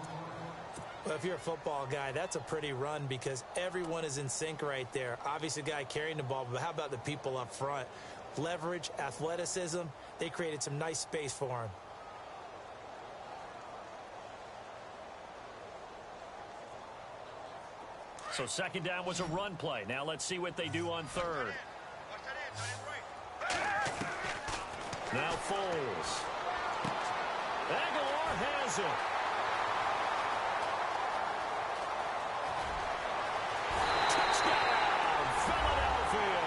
Well, if you're a football guy, that's a pretty run because everyone is in sync right there. Obviously, the guy carrying the ball, but how about the people up front? Leverage, athleticism, they created some nice space for him. So 2nd down was a run play. Now let's see what they do on 3rd. Now Foles. Aguilar has it. Touchdown, Philadelphia.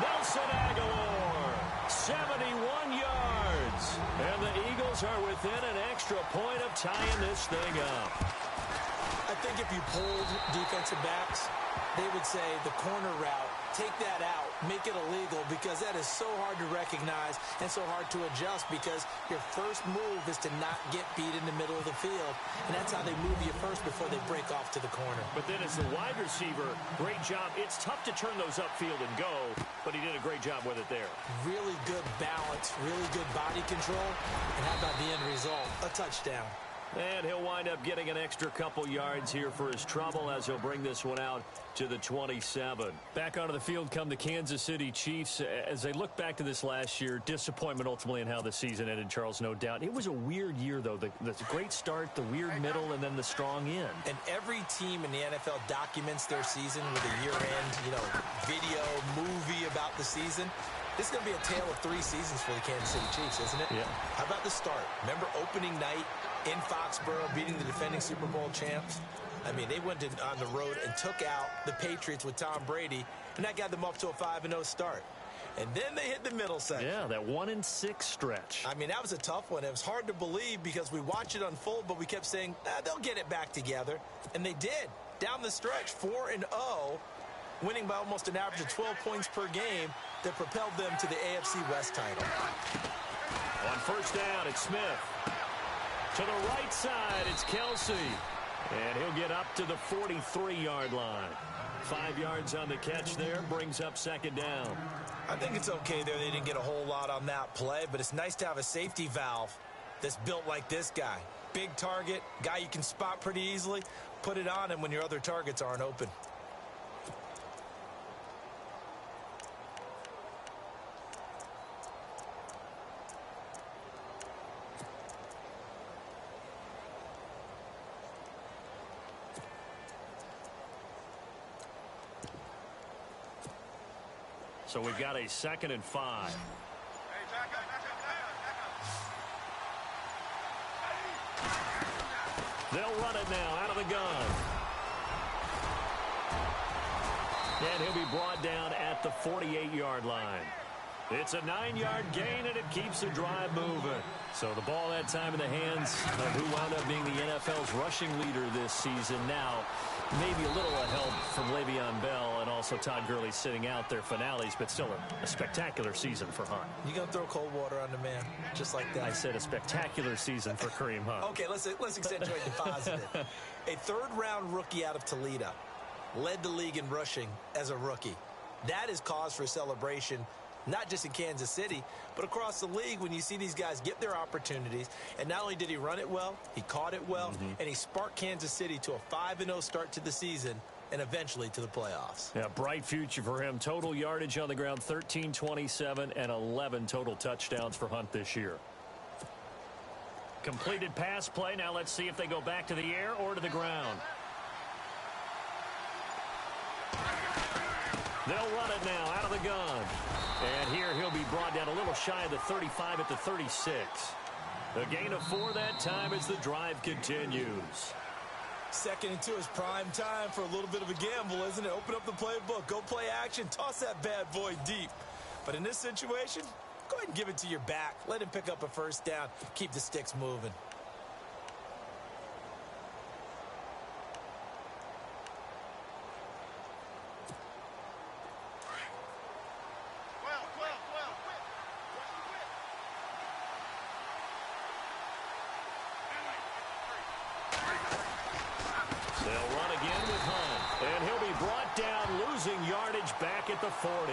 Nelson Aguilar, 71 yards. And the Eagles are within an extra point of tying this thing up. I think if you polled defensive backs, they would say the corner route, take that out, make it illegal, because that is so hard to recognize and so hard to adjust because your first move is to not get beat in the middle of the field. And that's how they move you first before they break off to the corner. But then as the wide receiver, great job. It's tough to turn those upfield and go, but he did a great job with it there. Really good balance, really good body control. And how about the end result? A touchdown. And he'll wind up getting an extra couple yards here for his trouble as he'll bring this one out to the 27. Back onto the field come the Kansas City Chiefs. As they look back to this last year, disappointment ultimately in how the season ended, Charles, no doubt. It was a weird year, though. The great start, the weird middle, and then the strong end. And every team in the NFL documents their season with a year-end, video, movie about the season. This is going to be a tale of 3 seasons for the Kansas City Chiefs, isn't it? Yeah. How about the start? Remember opening night in Foxborough, beating the defending Super Bowl champs? I mean, they went on the road and took out the Patriots with Tom Brady, and that got them off to a 5-0 start. And then they hit the middle section. Yeah, that 1-6 stretch. I mean, that was a tough one. It was hard to believe because we watched it unfold, but we kept saying, they'll get it back together. And they did. Down the stretch, 4-0, winning by almost an average of 12 points per game that propelled them to the AFC West title. On 1st down, it's Smith. To the right side, it's Kelsey. And he'll get up to the 43-yard line. 5 yards on the catch there, brings up 2nd down. I think it's okay there. They didn't get a whole lot on that play, but it's nice to have a safety valve that's built like this guy. Big target, guy you can spot pretty easily. Put it on him when your other targets aren't open. So we've got a 2nd and 5. They'll run it now out of the gun. And he'll be brought down at the 48-yard line. It's a 9-yard gain, and it keeps the drive moving. So the ball that time in the hands of who wound up being the NFL's rushing leader this season. Now, maybe a little help from Le'Veon Bell and also Todd Gurley sitting out their finales, but still a spectacular season for Hunt. You going to throw cold water on the man just like that? I said a spectacular season for Kareem Hunt. Okay, let's accentuate the positive. A third-round rookie out of Toledo led the league in rushing as a rookie. That is cause for celebration, not just in Kansas City, but across the league when you see these guys get their opportunities. And not only did he run it well, he caught it well, and he sparked Kansas City to a 5-0 start to the season and eventually to the playoffs. Yeah, bright future for him. Total yardage on the ground, 1327, and 11 total touchdowns for Hunt this year. Completed pass play. Now let's see if they go back to the air or to the ground. They'll run it now out of the gun. And here he'll be brought down a little shy of the 35 at the 36. A gain of 4 that time as the drive continues. Second and 2 is prime time for a little bit of a gamble, isn't it? Open up the playbook, go play action, toss that bad boy deep. But in this situation, go ahead and give it to your back. Let him pick up a first down. Keep the sticks moving. They'll run again with Hunt. And he'll be brought down, losing yardage back at the 40.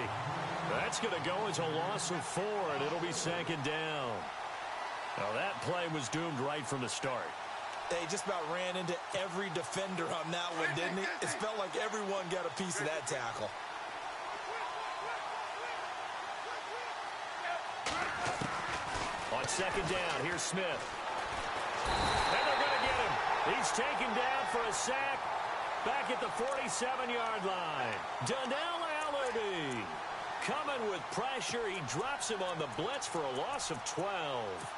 That's going to go as a loss of 4, and it'll be 2nd down. Now, that play was doomed right from the start. They just about ran into every defender on that one, didn't he? It felt like everyone got a piece of that tackle. On 2nd down, here's Smith. And they're going to get him. He's taken down for a sack back at the 47-yard line. Donnell Allerdy coming with pressure. He drops him on the blitz for a loss of 12.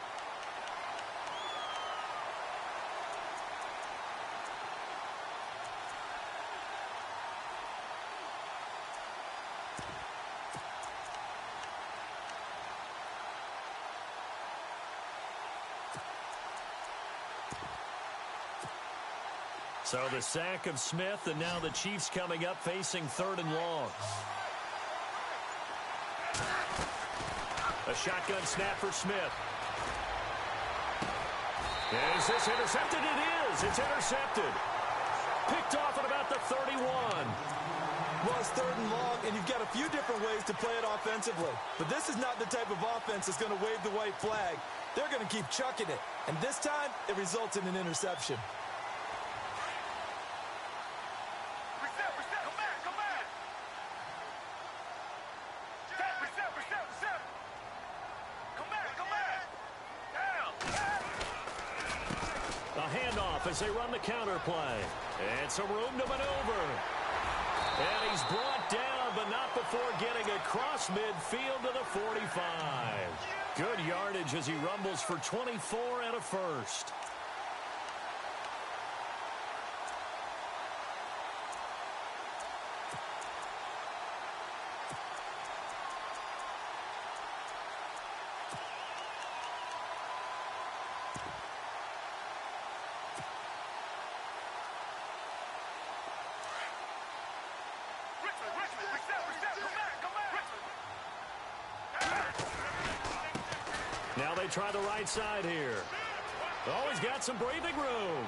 So the sack of Smith, and now the Chiefs coming up facing 3rd and long. A shotgun snap for Smith. Is this intercepted? It is. It's intercepted. Picked off at about the 31. Well, it's 3rd and long, and you've got a few different ways to play it offensively. But this is not the type of offense that's going to wave the white flag. They're going to keep chucking it. And this time, it results in an interception. As they run the counter play. And some room to maneuver. And he's brought down, but not before getting across midfield to the 45. Good yardage as he rumbles for 24 and a first. Now they try the right side here. Oh, he's got some breathing room.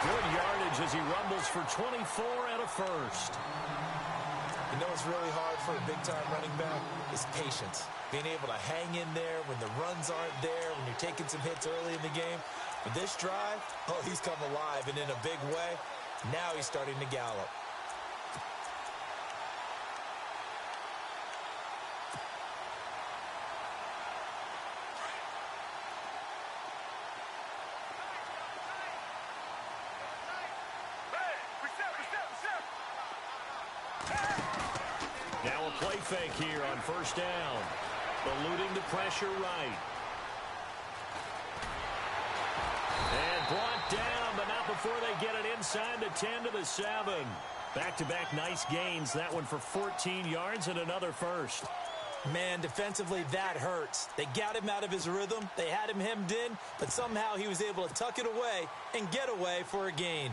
Good yardage as he rumbles for 24 and a first. You know what's really hard for a big-time running back is patience. Being able to hang in there when the runs aren't there, when you're taking some hits early in the game. But this drive, oh, he's come alive and in a big way. Now he's starting to gallop. Now a play fake here on 1st down. Eluding the pressure right. And brought down, but not before they get it inside the 10 to the 7. Back-to-back nice gains. That one for 14 yards and another first. Man, defensively, that hurts. They got him out of his rhythm. They had him hemmed in, but somehow he was able to tuck it away and get away for a gain.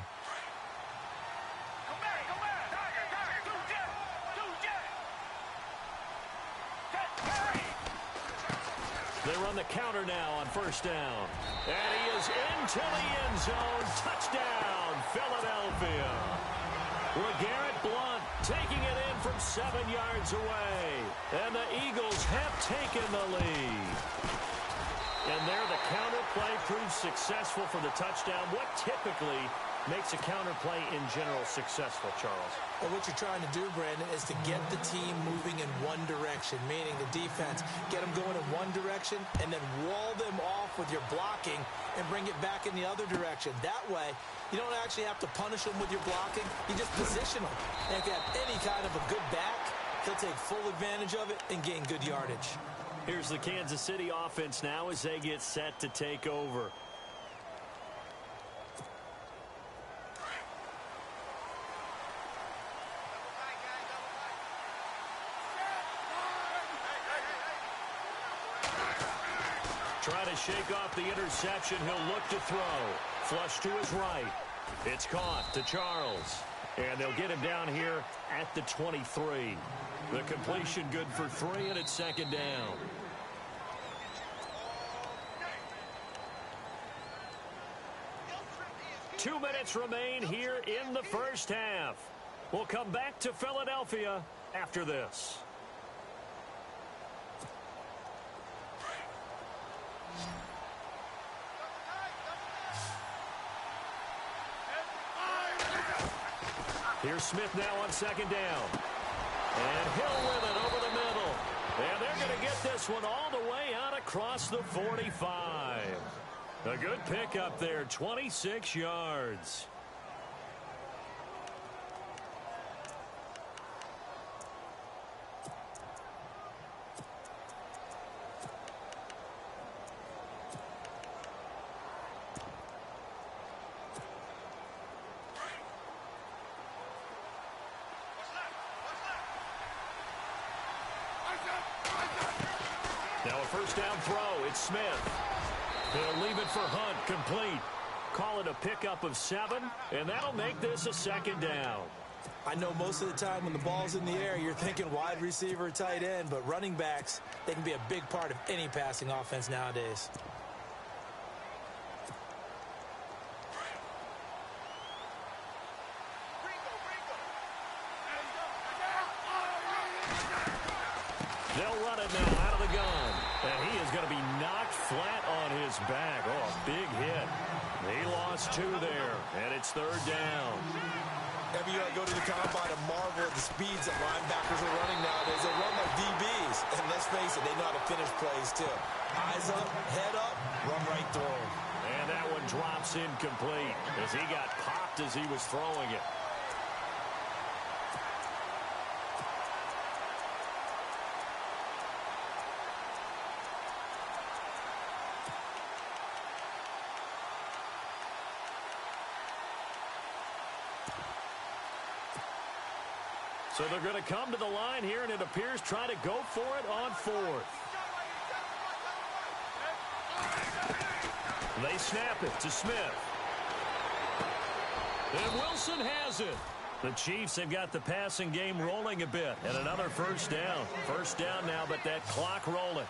They run the counter now on first down. And he is into the end zone. Touchdown, Philadelphia. LeGarrette Blount taking it in from 7 yards away. And the Eagles have taken the lead. And there the counter play proves successful for the touchdown. What typically makes a counter play in general successful, Charles? Well, what you're trying to do, Brandon, is to get the team moving in one direction, meaning the defense, get them going in one direction and then wall them off with your blocking and bring it back in the other direction. That way, you don't actually have to punish them with your blocking. You just position them. And if you have any kind of a good back, he'll take full advantage of it and gain good yardage. Here's the Kansas City offense now as they get set to take over. Trying to shake off the interception. He'll look to throw. Flush to his right. It's caught to Charles. And they'll get him down here at the 23. The completion good for 3, and it's second down. Two minutes remain here in the first half. We'll come back to Philadelphia after this. Here's Smith now on second down. And Hill with it over the middle. And they're going to get this one all the way out across the 45. A good pickup there, 26 yards. Now a first down throw. It's Smith. They'll leave it for Hunt, complete. Call it a pickup of 7, and that'll make this a second down. I know most of the time when the ball's in the air, you're thinking wide receiver, tight end, but running backs, they can be a big part of any passing offense nowadays. They'll run it now out of the gun. And he is going to be knocked flat on his back. Oh, a big hit. He lost 2 there, and it's third down. Every year I go to the combine and marvel at the speeds that linebackers are running nowadays. They run like DBs. And let's face it, they know how to finish plays too. Eyes up, head up, run right through them. And that one drops incomplete as he got popped as he was throwing it. So they're going to come to the line here, and it appears trying to go for it on 4th. They snap it to Smith. And Wilson has it. The Chiefs have got the passing game rolling a bit. And another first down. First down now, but that clock rolling.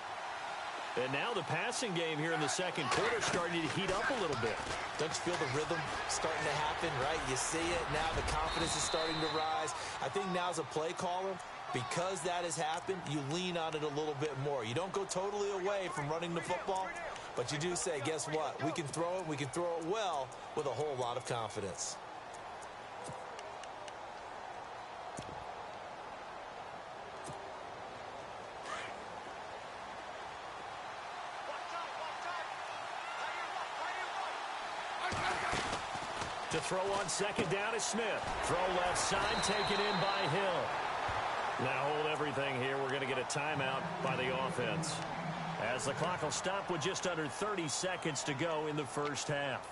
And now the passing game here in the second quarter starting to heat up a little bit. Don't you feel the rhythm starting to happen, right? You see it. Now the confidence is starting to rise. I think now as a play caller, because that has happened, you lean on it a little bit more. You don't go totally away from running the football, but you do say, guess what? We can throw it. We can throw it well with a whole lot of confidence. To throw on second down is Smith. Throw left side, taken in by Hill. Now hold everything here. We're going to get a timeout by the offense, as the clock will stop with just under 30 seconds to go in the first half.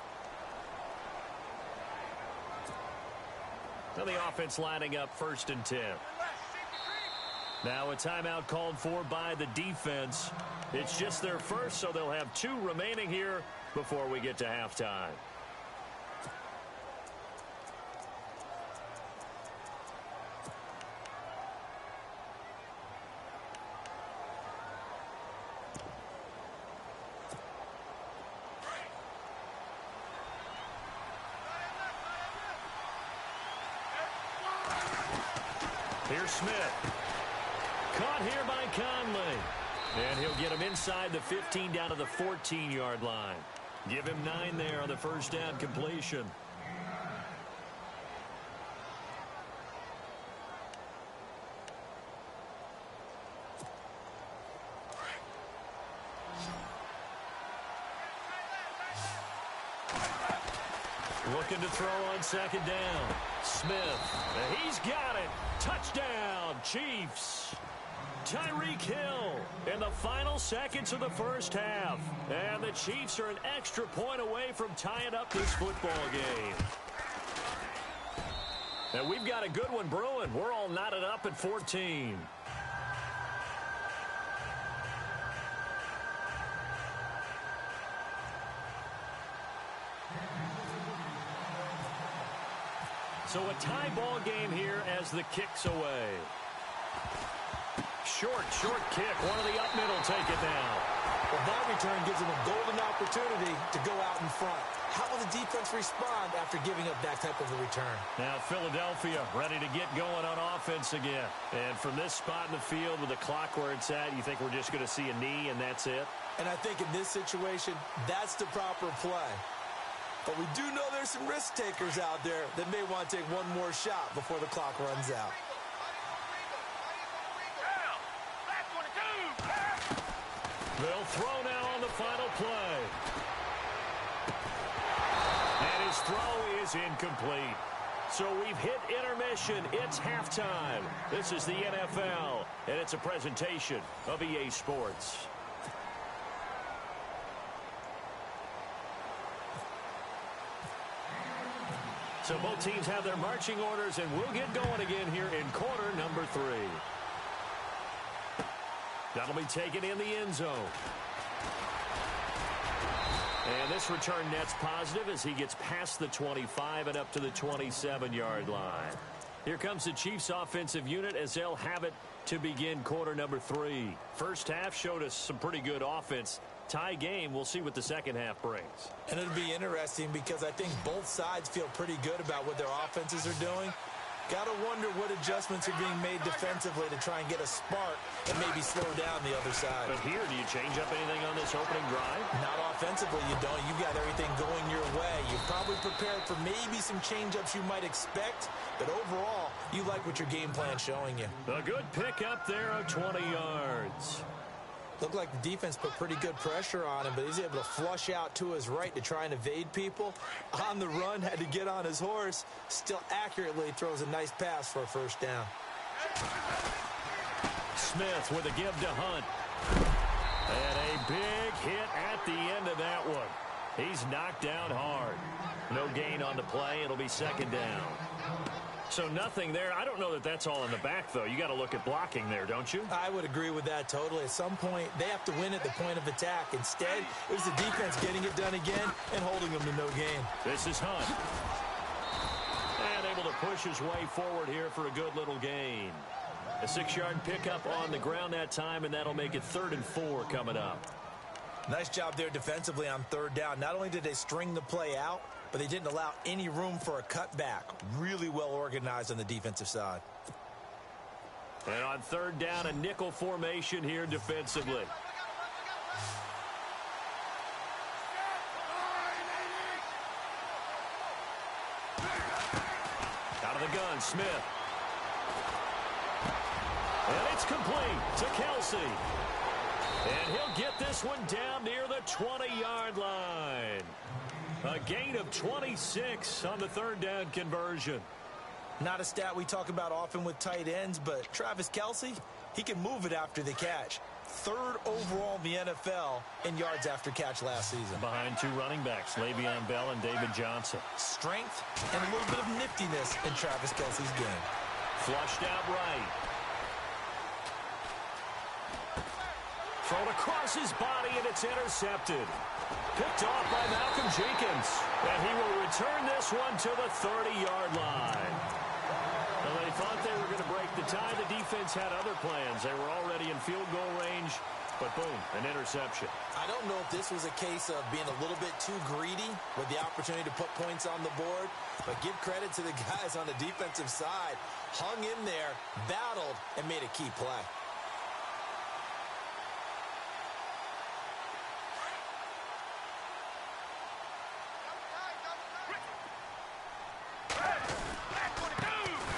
And the offense lining up 1st and 10. Now a timeout called for by the defense. It's just their first, so they'll have 2 remaining here before we get to halftime. Here's Smith. Caught here by Conley. And he'll get him inside the 15 down to the 14-yard line. Give him 9 there on the first down completion. Looking to throw on 2nd down. Smith. He's got it. Touchdown, Chiefs. Tyreek Hill in the final seconds of the first half. And the Chiefs are an extra point away from tying up this football game. And we've got a good one brewing. We're all knotted up at 14. So a tie ball game here as the kick's away. Short kick. One of the up middle take it now. Well, that return gives them a golden opportunity to go out in front. How will the defense respond after giving up that type of a return? Now Philadelphia ready to get going on offense again. And from this spot in the field with the clock where it's at, you think we're just going to see a knee and that's it? And I think in this situation, that's the proper play. But we do know there's some risk takers out there that may want to take one more shot before the clock runs out. They'll throw now on the final play. And his throw is incomplete. So we've hit intermission. It's halftime. This is the NFL, and it's a presentation of EA Sports. So both teams have their marching orders, and we'll get going again here in quarter number 3. That'll be taken in the end zone. And this return net's positive as he gets past the 25 and up to the 27-yard line. Here comes the Chiefs offensive unit as they'll have it to begin quarter number 3. First half showed us some pretty good offense. Tie game. We'll see what the second half brings. And it'll be interesting because I think both sides feel pretty good about what their offenses are doing. Got to wonder what adjustments are being made defensively to try and get a spark and maybe slow down the other side. But here, do you change up anything on this opening drive? Not offensively, you don't. You've got everything going your way. You're probably prepared for maybe some change-ups you might expect, but overall, you like what your game plan's showing you. A good pickup there of 20 yards. Looked like the defense put pretty good pressure on him, but he's able to flush out to his right to try and evade people. On the run, had to get on his horse. Still accurately throws a nice pass for a first down. Smith with a give to Hunt. And a big hit at the end of that one. He's knocked down hard. No gain on the play. It'll be second down. So nothing there. I don't know that that's all in the back, though. You got to look at blocking there, don't you? I would agree with that totally. At some point, they have to win at the point of attack. Instead, it was the defense getting it done again and holding them to no gain. This is Hunt. And able to push his way forward here for a good little gain. A 6-yard pickup on the ground that time, and that'll make it 3rd and 4 coming up. Nice job there defensively on 3rd down. Not only did they string the play out, but they didn't allow any room for a cutback. Really well organized on the defensive side. And on 3rd down, a nickel formation here defensively. Out of the gun, Smith. And it's complete to Kelsey. And he'll get this one down near the 20-yard line. A gain of 26 on the 3rd down conversion. Not a stat we talk about often with tight ends, but Travis Kelsey, he can move it after the catch. third overall in the NFL in yards after catch last season. Behind two running backs, Le'Veon Bell and David Johnson. Strength and a little bit of niftiness in Travis Kelce's game. Flushed out right. Thrown across his body, and it's intercepted. Picked off by Malcolm Jenkins. And he will return this one to the 30-yard line. Well, they thought they were going to break the tie. The defense had other plans. They were already in field goal range, but boom, an interception. I don't know if this was a case of being a little bit too greedy with the opportunity to put points on the board, but give credit to the guys on the defensive side. Hung in there, battled, and made a key play.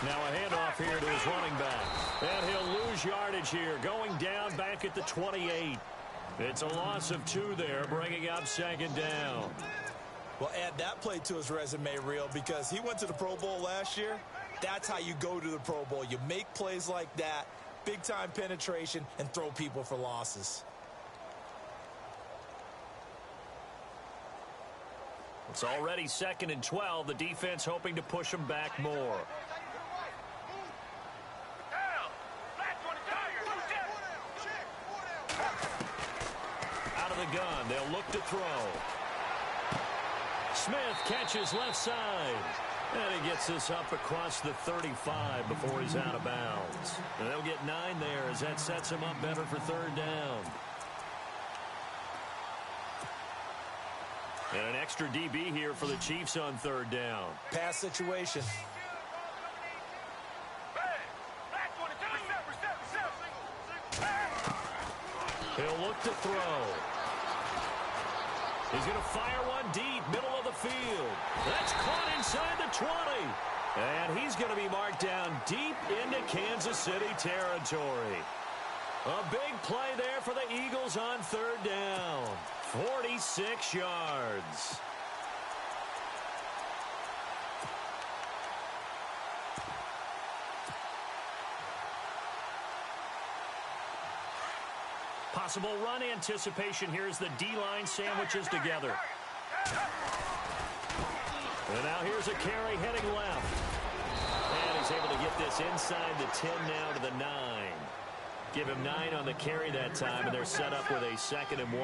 Now a handoff here to his running back. And he'll lose yardage here, going down back at the 28. It's a loss of 2 there, bringing up second down. Well, add that play to his resume reel because he went to the Pro Bowl last year. That's how you go to the Pro Bowl. You make plays like that, big-time penetration, and throw people for losses. It's already 2nd and 12. The defense hoping to push them back more. Out of the gun, they'll look to throw. Smith catches left side. And he gets this up across the 35 before he's out of bounds. And they'll get 9 there as that sets him up better for 3rd down. And an extra DB here for the Chiefs on 3rd down. Pass situation. He'll look to throw. He's going to fire one deep, middle of the field. That's caught inside the 20. And he's going to be marked down deep into Kansas City territory. A big play there for the Eagles on 3rd down. 46 yards. Possible run anticipation here as the D-line sandwiches together. And now here's a carry heading left. And he's able to get this inside the 10 now to the 9. Give him 9 on the carry that time, and they're set up with a 2nd and 1.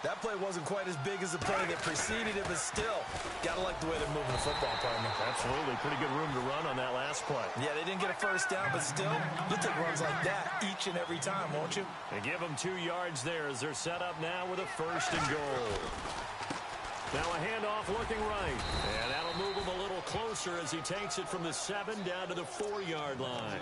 That play wasn't quite as big as the play that preceded it, but still, gotta like the way they're moving the football, partner. Absolutely. Pretty good room to run on that last play. Yeah, they didn't get a 1st down, but still, you'll take runs like that each and every time, won't you? They give them 2 yards there as they're set up now with a 1st and goal. Now a handoff looking right. And that'll move him a little closer as he takes it from the 7 down to the 4-yard line.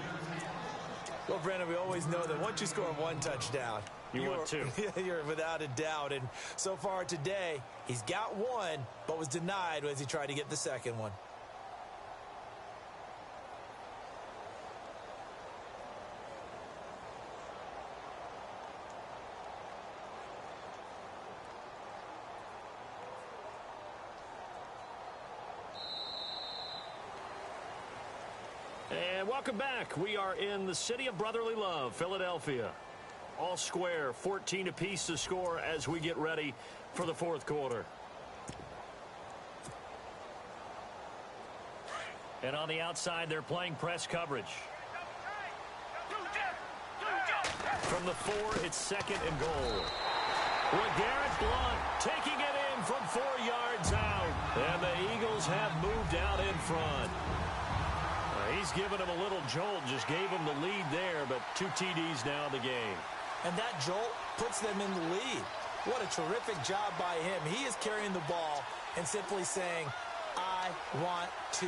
Well, Brandon, we always know that once you score 1 touchdown, you want 2. You're without a doubt. And so far today, he's got 1, but was denied as he tried to get the 2nd one. And welcome back. We are in the city of brotherly love, Philadelphia. All square, 14 apiece to score as we get ready for the 4th quarter. And on the outside, they're playing press coverage. From the 4, it's 2nd and goal. LeGarrette Blount taking it in from 4 yards out. And the Eagles have moved out in front. He's given him a little jolt, just gave him the lead there, but 2 TDs now in the game. And that jolt puts them in the lead. What a terrific job by him. He is carrying the ball and simply saying, I want to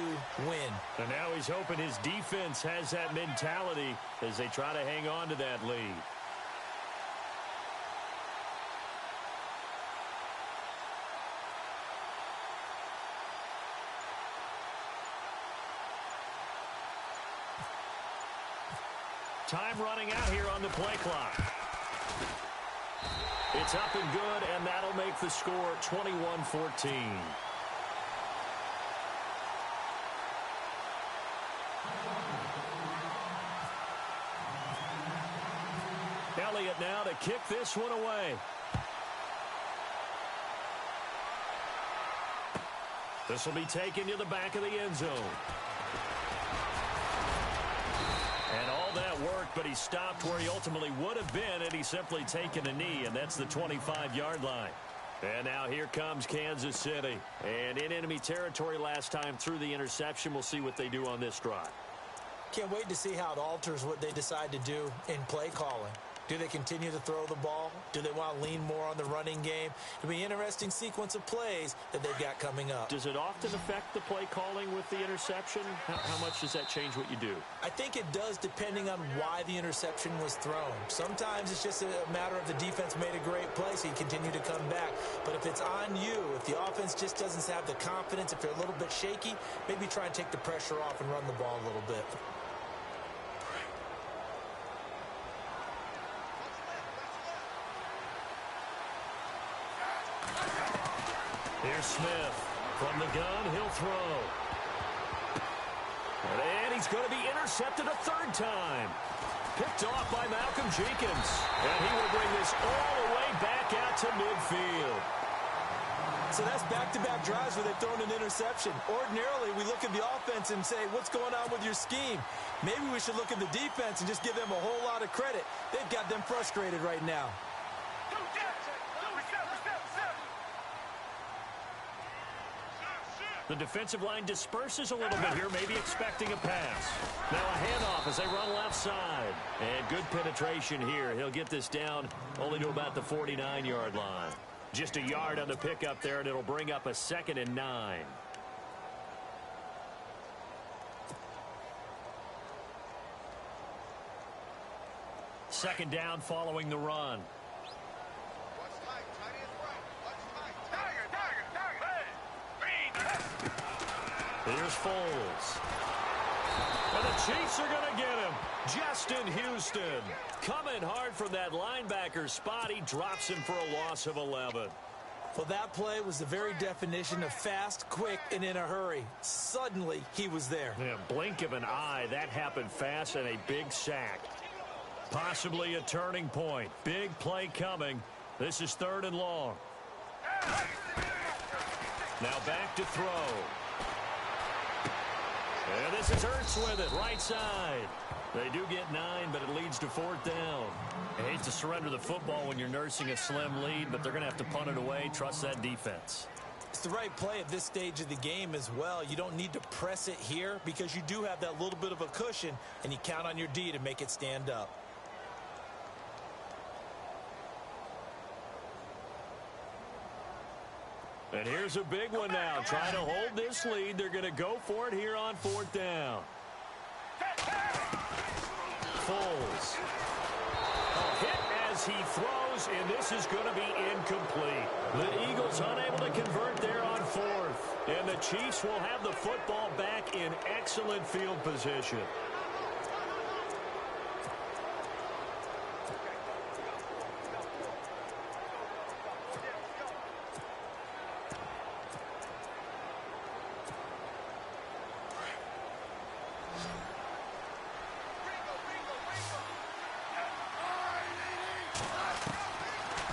win. And now he's hoping his defense has that mentality as they try to hang on to that lead. Time running out here on the play clock. It's up and good, and that'll make the score 21-14. Elliott now to kick this one away. This will be taken to the back of the end zone. And all that work, but he stopped where he ultimately would have been had he simply taken a knee, and that's the 25-yard line. And now here comes Kansas City. And in enemy territory last time through the interception. We'll see what they do on this drive. Can't wait to see how it alters what they decide to do in play calling. Do they continue to throw the ball? Do they want to lean more on the running game? It'll be an interesting sequence of plays that they've got coming up. Does it often affect the play calling with the interception? How much does that change what you do? I think it does, depending on why the interception was thrown. Sometimes it's just a matter of the defense made a great play, so you continue to come back. But if it's on you, if the offense just doesn't have the confidence, if they're a little bit shaky, maybe try and take the pressure off and run the ball a little bit. Here's Smith. From the gun, he'll throw. And he's going to be intercepted a third time. Picked off by Malcolm Jenkins. And he will bring this all the way back out to midfield. So that's back-to-back drives where they've thrown an interception. Ordinarily, we look at the offense and say, what's going on with your scheme? Maybe we should look at the defense and just give them a whole lot of credit. They've got them frustrated right now. The defensive line disperses a little bit here, maybe expecting a pass. Now a handoff as they run left side. And good penetration here. He'll get this down only to about the 49-yard line. Just a yard on the pickup there, and it'll bring up a 2nd and 9. Second down following the run. Here's Foles. And the Chiefs are going to get him. Justin Houston coming hard from that linebacker spot. He drops him for a loss of 11. Well, that play was the very definition of fast, quick, and in a hurry. Suddenly, he was there. Yeah, blink of an eye. That happened fast and a big sack. Possibly a turning point. Big play coming. This is 3rd and long. Now back to throw. And this is Ertz with it, right side. They do get 9, but it leads to 4th down. I hate to surrender the football when you're nursing a slim lead, but they're going to have to punt it away. Trust that defense. It's the right play at this stage of the game as well. You don't need to press it here because you do have that little bit of a cushion, and you count on your D to make it stand up. And here's a big one now. Trying to hold this lead. They're going to go for it here on 4th down. Foles. A hit as he throws, and this is going to be incomplete. The Eagles unable to convert there on 4th. And the Chiefs will have the football back in excellent field position.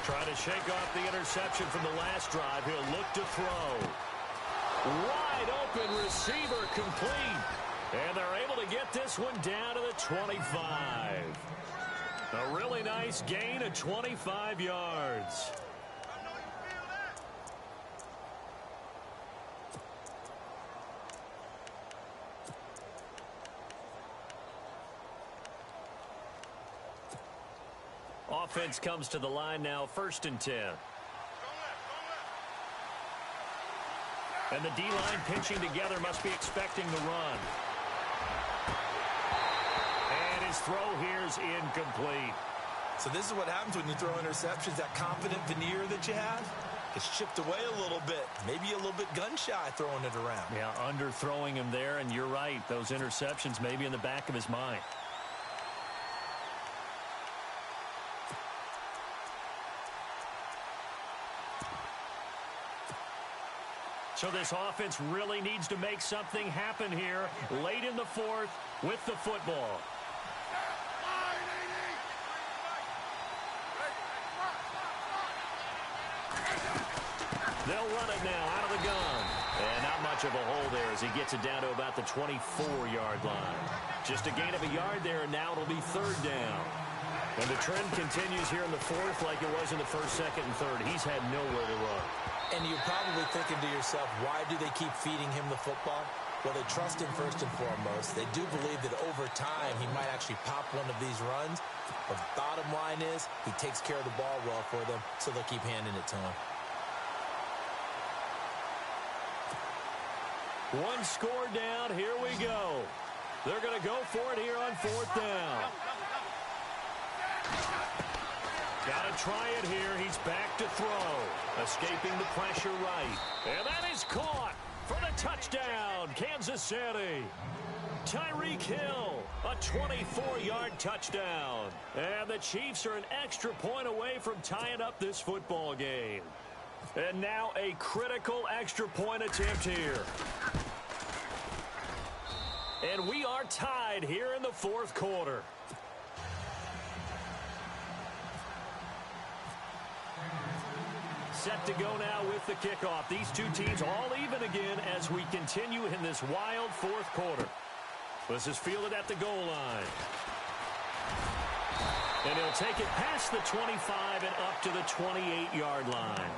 Trying to shake off the interception from the last drive. He'll look to throw. Wide open receiver complete. And they're able to get this one down to the 25. A really nice gain of 25 yards. Offense comes to the line now, 1st and 10. And the D-line pinching together, must be expecting the run. And his throw here is incomplete. So this is what happens when you throw interceptions. That confident veneer that you have gets chipped away a little bit. Maybe a little bit gun-shy throwing it around. Yeah, underthrowing him there, and you're right. Those interceptions may be in the back of his mind. So this offense really needs to make something happen here late in the 4th with the football. They'll run it now out of the gun. And not much of a hole there as he gets it down to about the 24-yard line. Just a gain of a yard there, and now it'll be third down. And the trend continues here in the fourth like it was in the first, second, and third. He's had nowhere to run. And you're probably thinking to yourself, why do they keep feeding him the football? Well, they trust him first and foremost. They do believe that over time he might actually pop one of these runs. But the bottom line is he takes care of the ball well for them, so they'll keep handing it to him. One score down. Here we go. They're going to go for it here on fourth down. Got to try it here. He's back to throw. Escaping the pressure right. And that is caught for the touchdown, Kansas City. Tyreek Hill, a 24-yard touchdown. And the Chiefs are an extra point away from tying up this football game. And now a critical extra point attempt here. And we are tied here in the fourth quarter. Set to go now with the kickoff. These two teams all even again as we continue in this wild fourth quarter. This is fielded at the goal line. And he'll take it past the 25 and up to the 28-yard line.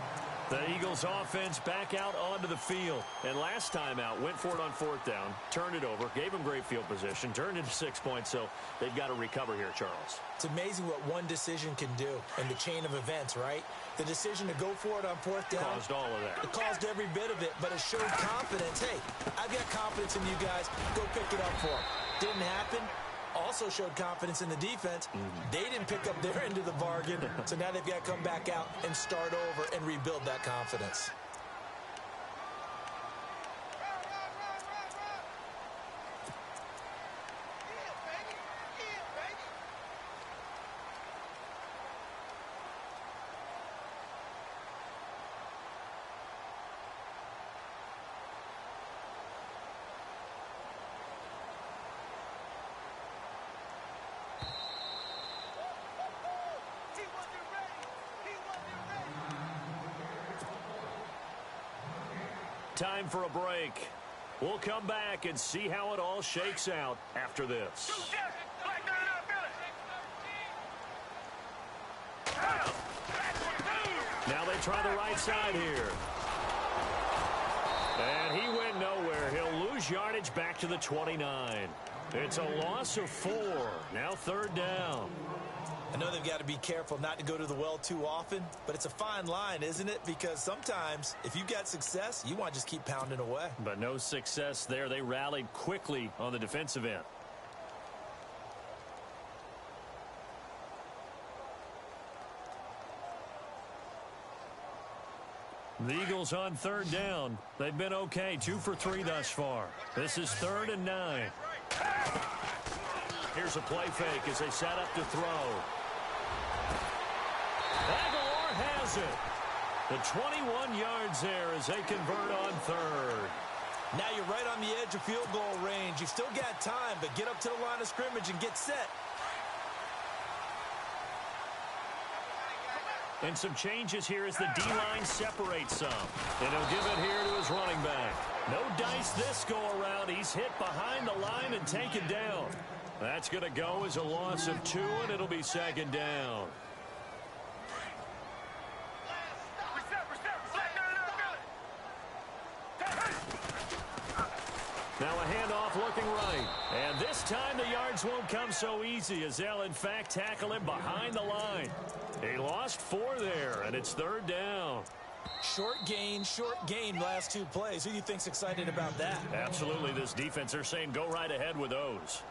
The Eagles offense back out onto the field. And last time out, went for it on fourth down, turned it over, gave them great field position, turned into 6 points, so they've got to recover here, Charles. It's amazing what one decision can do in the chain of events, right? The decision to go for it on fourth down. Caused all of that. It caused every bit of it, but it showed confidence. Hey, I've got confidence in you guys. Go pick it up for them. Didn't happen. Also showed confidence in the defense. They didn't pick up their end of the bargain, so now they've got to come back out and start over and rebuild that confidence. Time for a break. We'll come back and see how it all shakes out after this. Now they try the right side here. And he went nowhere. He'll lose yardage back to the 29. It's a loss of 4. Now third down. I know they've got to be careful not to go to the well too often, but it's a fine line, isn't it? Because sometimes, if you got success, you want to just keep pounding away. But no success there. They rallied quickly on the defensive end. The Eagles on third down. They've been okay, 2 for 3 thus far. This is 3rd and 9. Here's a play fake as they set up to throw. Aguilar has it. The 21 yards there as they convert on third. Now you're right on the edge of field goal range. You've still got time, but get up to the line of scrimmage and get set. And some changes here as the D-line separates some. And he'll give it here to his running back. No dice this go-around. He's hit behind the line and taken down. That's going to go as a loss of 2, and it'll be second down. Now a handoff looking right. And this time the yards won't come so easy as they'll, in fact, tackle him behind the line. He lost 4 there, and it's third down. Short gain, last 2 plays. Who do you think's excited about that? Absolutely. This defense, they're saying go right ahead with those.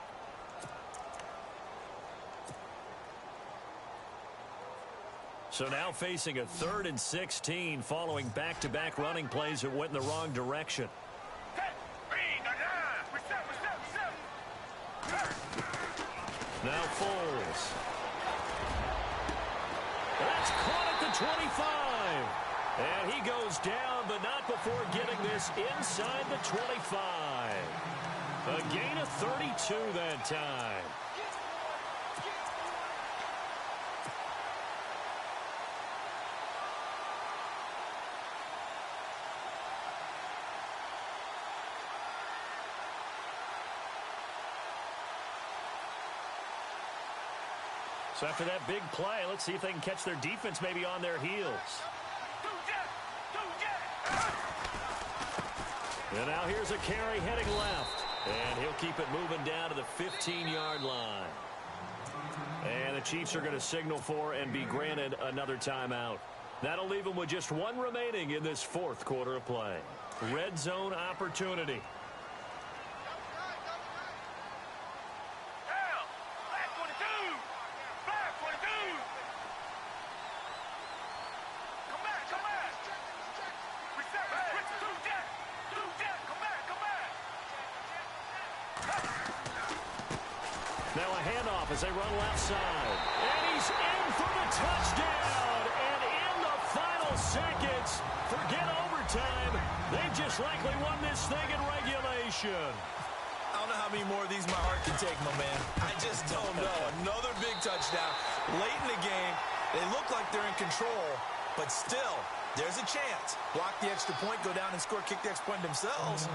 So now facing a 3rd and 16 following back-to-back running plays that went in the wrong direction. Now Foles. That's caught at the 25. And he goes down, but not before getting this inside the 25. A gain of 32 that time. So after that big play, let's see if they can catch their defense maybe on their heels. And now here's a carry heading left. And he'll keep it moving down to the 15-yard line. And the Chiefs are going to signal for and be granted another timeout. That'll leave them with just one remaining in this fourth quarter of play. Red zone opportunity. Now a handoff as they run left side. And he's in for the touchdown. And in the final seconds, forget overtime. They've just likely won this thing in regulation. I don't know how many more of these my heart can take, my man. I just don't know. Another big touchdown. Late in the game, they look like they're in control, but still, there's a chance. Block the extra point, go down and score, kick the extra point themselves.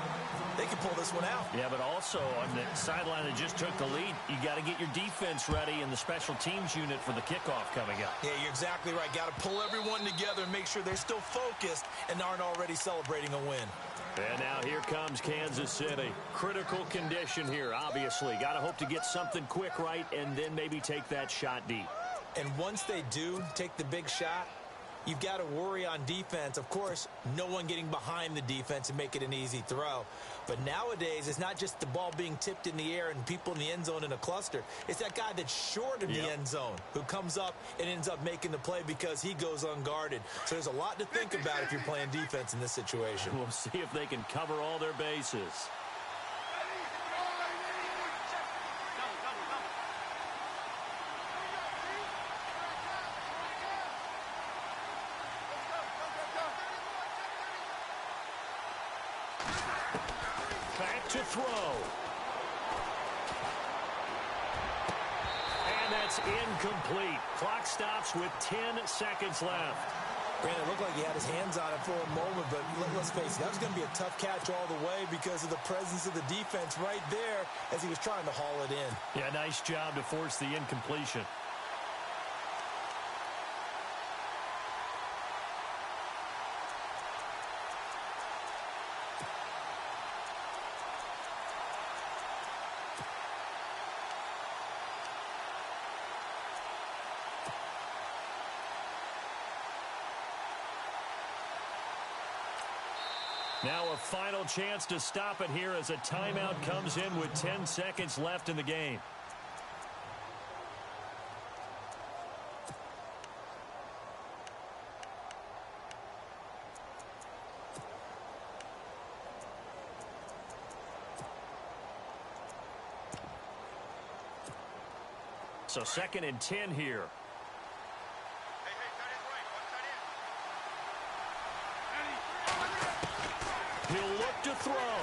They can pull this one out. Yeah, but also on the sideline that just took the lead, you got to get your defense ready and the special teams unit for the kickoff coming up. Yeah, you're exactly right. Got to pull everyone together and make sure they're still focused and aren't already celebrating a win. And now here comes Kansas City. Critical condition here, obviously. Got to hope to get something quick right and then maybe take that shot deep. And once they do take the big shot, you've got to worry on defense. Of course, no one getting behind the defense and make it an easy throw. But nowadays, it's not just the ball being tipped in the air and people in the end zone in a cluster. It's that guy that's short of the end zone who comes up and ends up making the play because he goes unguarded. So there's a lot to think about if you're playing defense in this situation. We'll see if they can cover all their bases. Back to throw. And that's incomplete. Clock stops with 10 seconds left. Brandon, it looked like he had his hands on it for a moment, but let's face it, that was going to be a tough catch all the way because of the presence of the defense right there as he was trying to haul it in. Yeah, nice job to force the incompletion. Now a final chance to stop it here as a timeout comes in with 10 seconds left in the game. So 2nd and 10 here. He'll look to throw.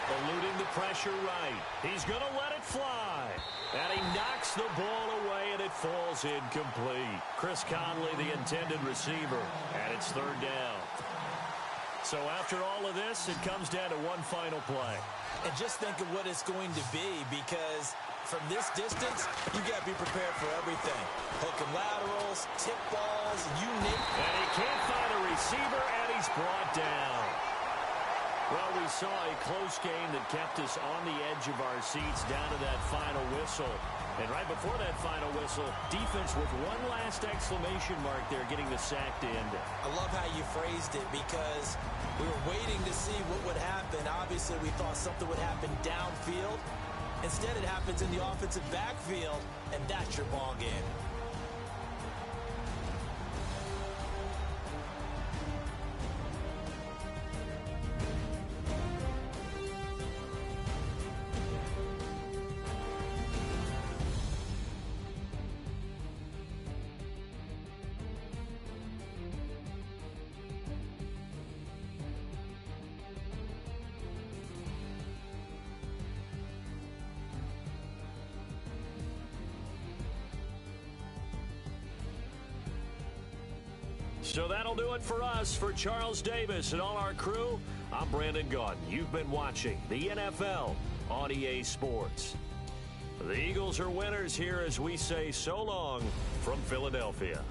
Eluding the pressure right. He's going to let it fly. And he knocks the ball away, and it falls incomplete. Chris Conley, the intended receiver, and it's 3rd down. So after all of this, it comes down to one final play. And just think of what it's going to be, because from this distance, you got to be prepared for everything. Hook and laterals, tip balls, you name it. And he can't find a receiver, and he's brought down. Well, we saw a close game that kept us on the edge of our seats down to that final whistle. And right before that final whistle, defense with one last exclamation mark there, getting the sack to end it. I love how you phrased it, because we were waiting to see what would happen. Obviously, we thought something would happen downfield. Instead, it happens in the offensive backfield, and that's your ball game. So that'll do it for us. For Charles Davis and all our crew, I'm Brandon Gaudin. You've been watching the NFL on EA Sports. The Eagles are winners here as we say so long from Philadelphia.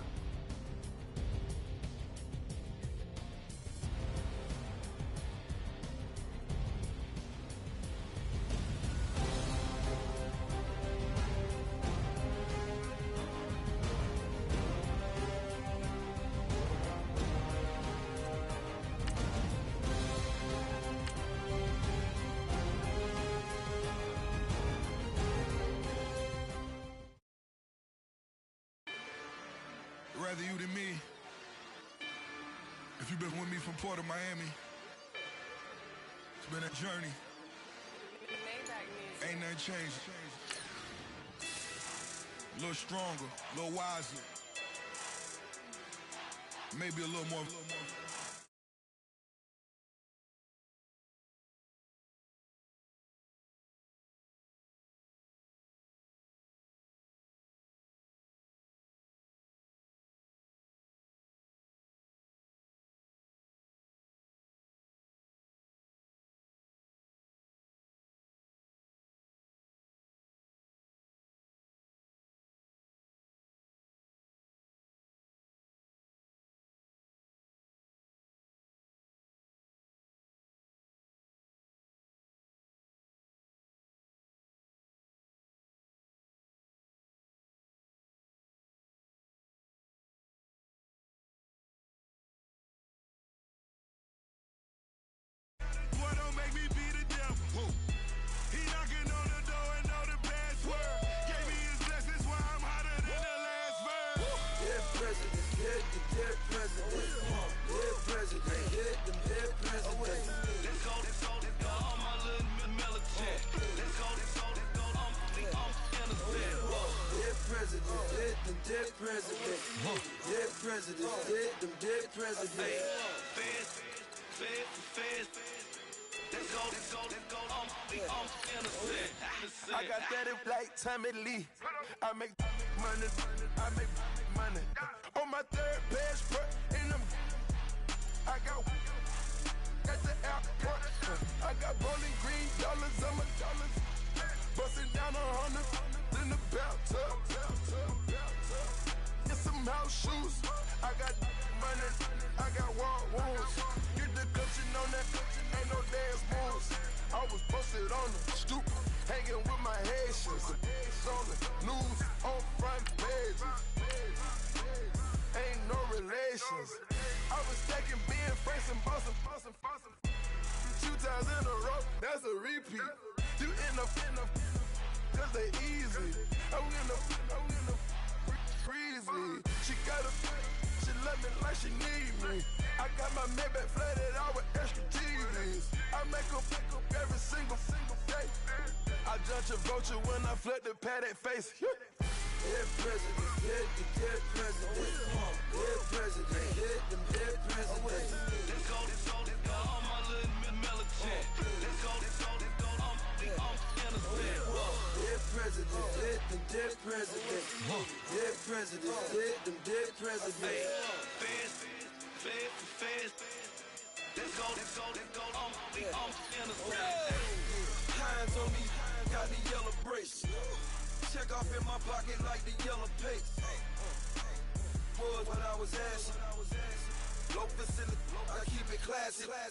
Rather you than me. If you've been with me from Port of Miami, it's been a journey. Ain't nothing changed. A little stronger, a little wiser. Maybe a little more. I got that if like Tommy Lee. I make money, I make money. On my third page, in them, I got the airport. I got bowling green dollars on my dollars. Busting down 100 in the bathtub. Get some house shoes. I got money, I got war wounds. Get the cushion on that, ain't no dance moves. I was posted on the stoop, hanging with my Haitians. On the news, on front pages. Ain't no relations. I was stacking being Franks and Boston. 2 times in a row, that's a repeat. You end up, cause they easy. I'm in the breezy. She love me like she need me. I got my Maybach flooded out with extra TVs. I make her pick up every single day. I judge a vulture when I flip the Paddock face. Dead president, dead president. Dead president, dead president. Let's go, all my little militant. Let's go, I'm innocent. Dead president, dead president. Dead president, dead president. Fast. Let's go, I'm innocent. Hands on me, got the yellow brace. Check off in my pocket like the yellow paste. Was when I was asking. Low facility, I keep it classy. Build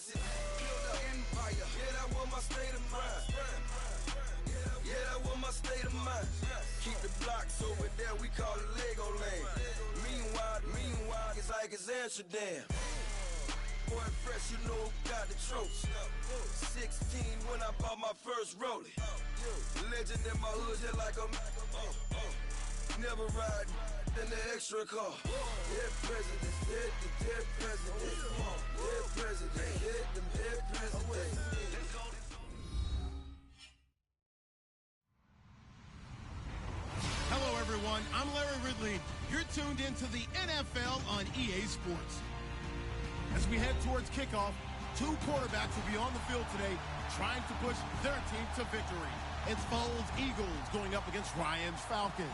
an empire, yeah, that was my state of mind. Yeah, that was my state of mind. Keep the blocks over there, we call it Lego Land. Meanwhile, it's like it's Amsterdam. Boy, fresh, you know, got the tropes. 16 when I bought my first rollie. Legend in my hood, just like a never ride in the extra car. Dead presidents, dead presidents. Dead president, dead presidents. Hello, everyone. I'm Larry Ridley. You're tuned into the NFL on EA Sports. As we head towards kickoff, 2 quarterbacks will be on the field today trying to push their team to victory. It's Foles Eagles going up against Ryan's Falcons.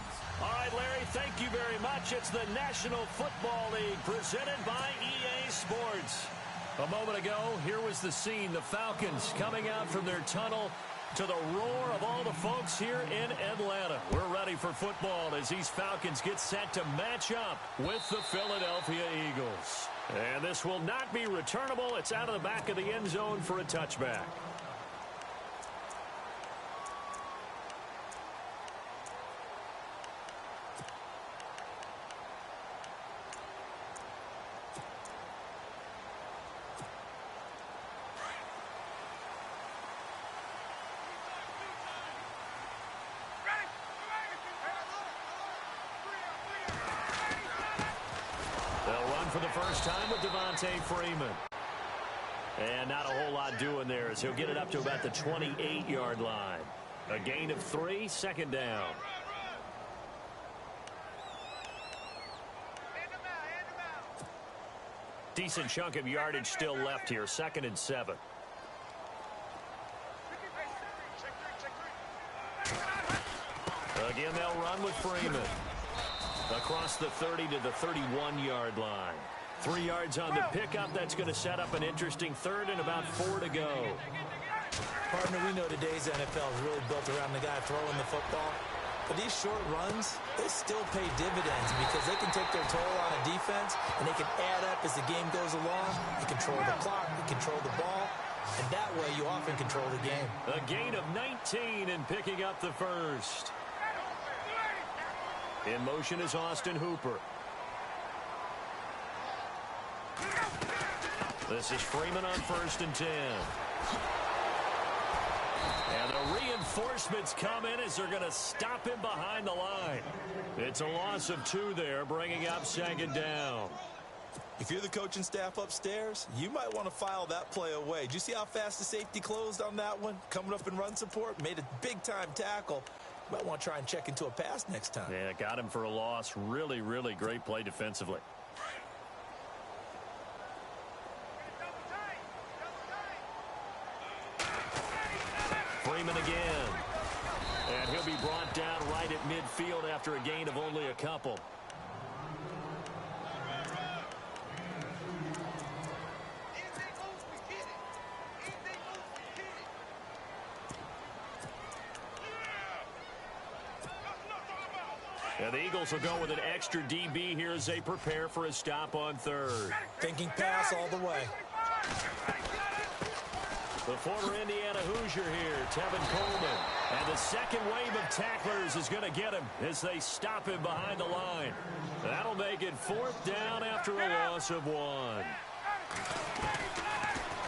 All right, Larry, thank you very much. It's the National Football League presented by EA Sports. A moment ago, here was the scene. The Falcons coming out from their tunnel to the roar of all the folks here in Atlanta. We're ready for football as these Falcons get set to match up with the Philadelphia Eagles. And this will not be returnable. It's out of the back of the end zone for a touchback. For the first time with Devontae Freeman. And not a whole lot doing there as he'll get it up to about the 28-yard line. A gain of 3, second down. Decent chunk of yardage still left here, 2nd and 7. Again, they'll run with Freeman. Across the 30 to the 31-yard line. 3 yards on the pickup. That's going to set up an interesting 3rd and about 4 to go. Partner, we know today's NFL is really built around the guy throwing the football. But these short runs, they still pay dividends because they can take their toll on a defense and they can add up as the game goes along. They control the clock, they control the ball, and that way you often control the game. A gain of 19 and picking up the first. In motion is Austin Hooper. This is Freeman on 1st and 10. And the reinforcements come in as they're going to stop him behind the line. It's a loss of 2 there, bringing up 2nd down. If you're the coaching staff upstairs, you might want to file that play away. Did you see how fast the safety closed on that one? Coming up in run support, made a big-time tackle. Might want to try and check into a pass next time. Yeah, got him for a loss. Really, really great play defensively. Freeman again. And he'll be brought down right at midfield after a gain of only a couple. And the Eagles will go with an extra DB here as they prepare for a stop on 3rd. Thinking pass all the way. The former Indiana Hoosier here, Tevin Coleman. And the second wave of tacklers is going to get him as they stop him behind the line. That'll make it 4th down after a loss of 1.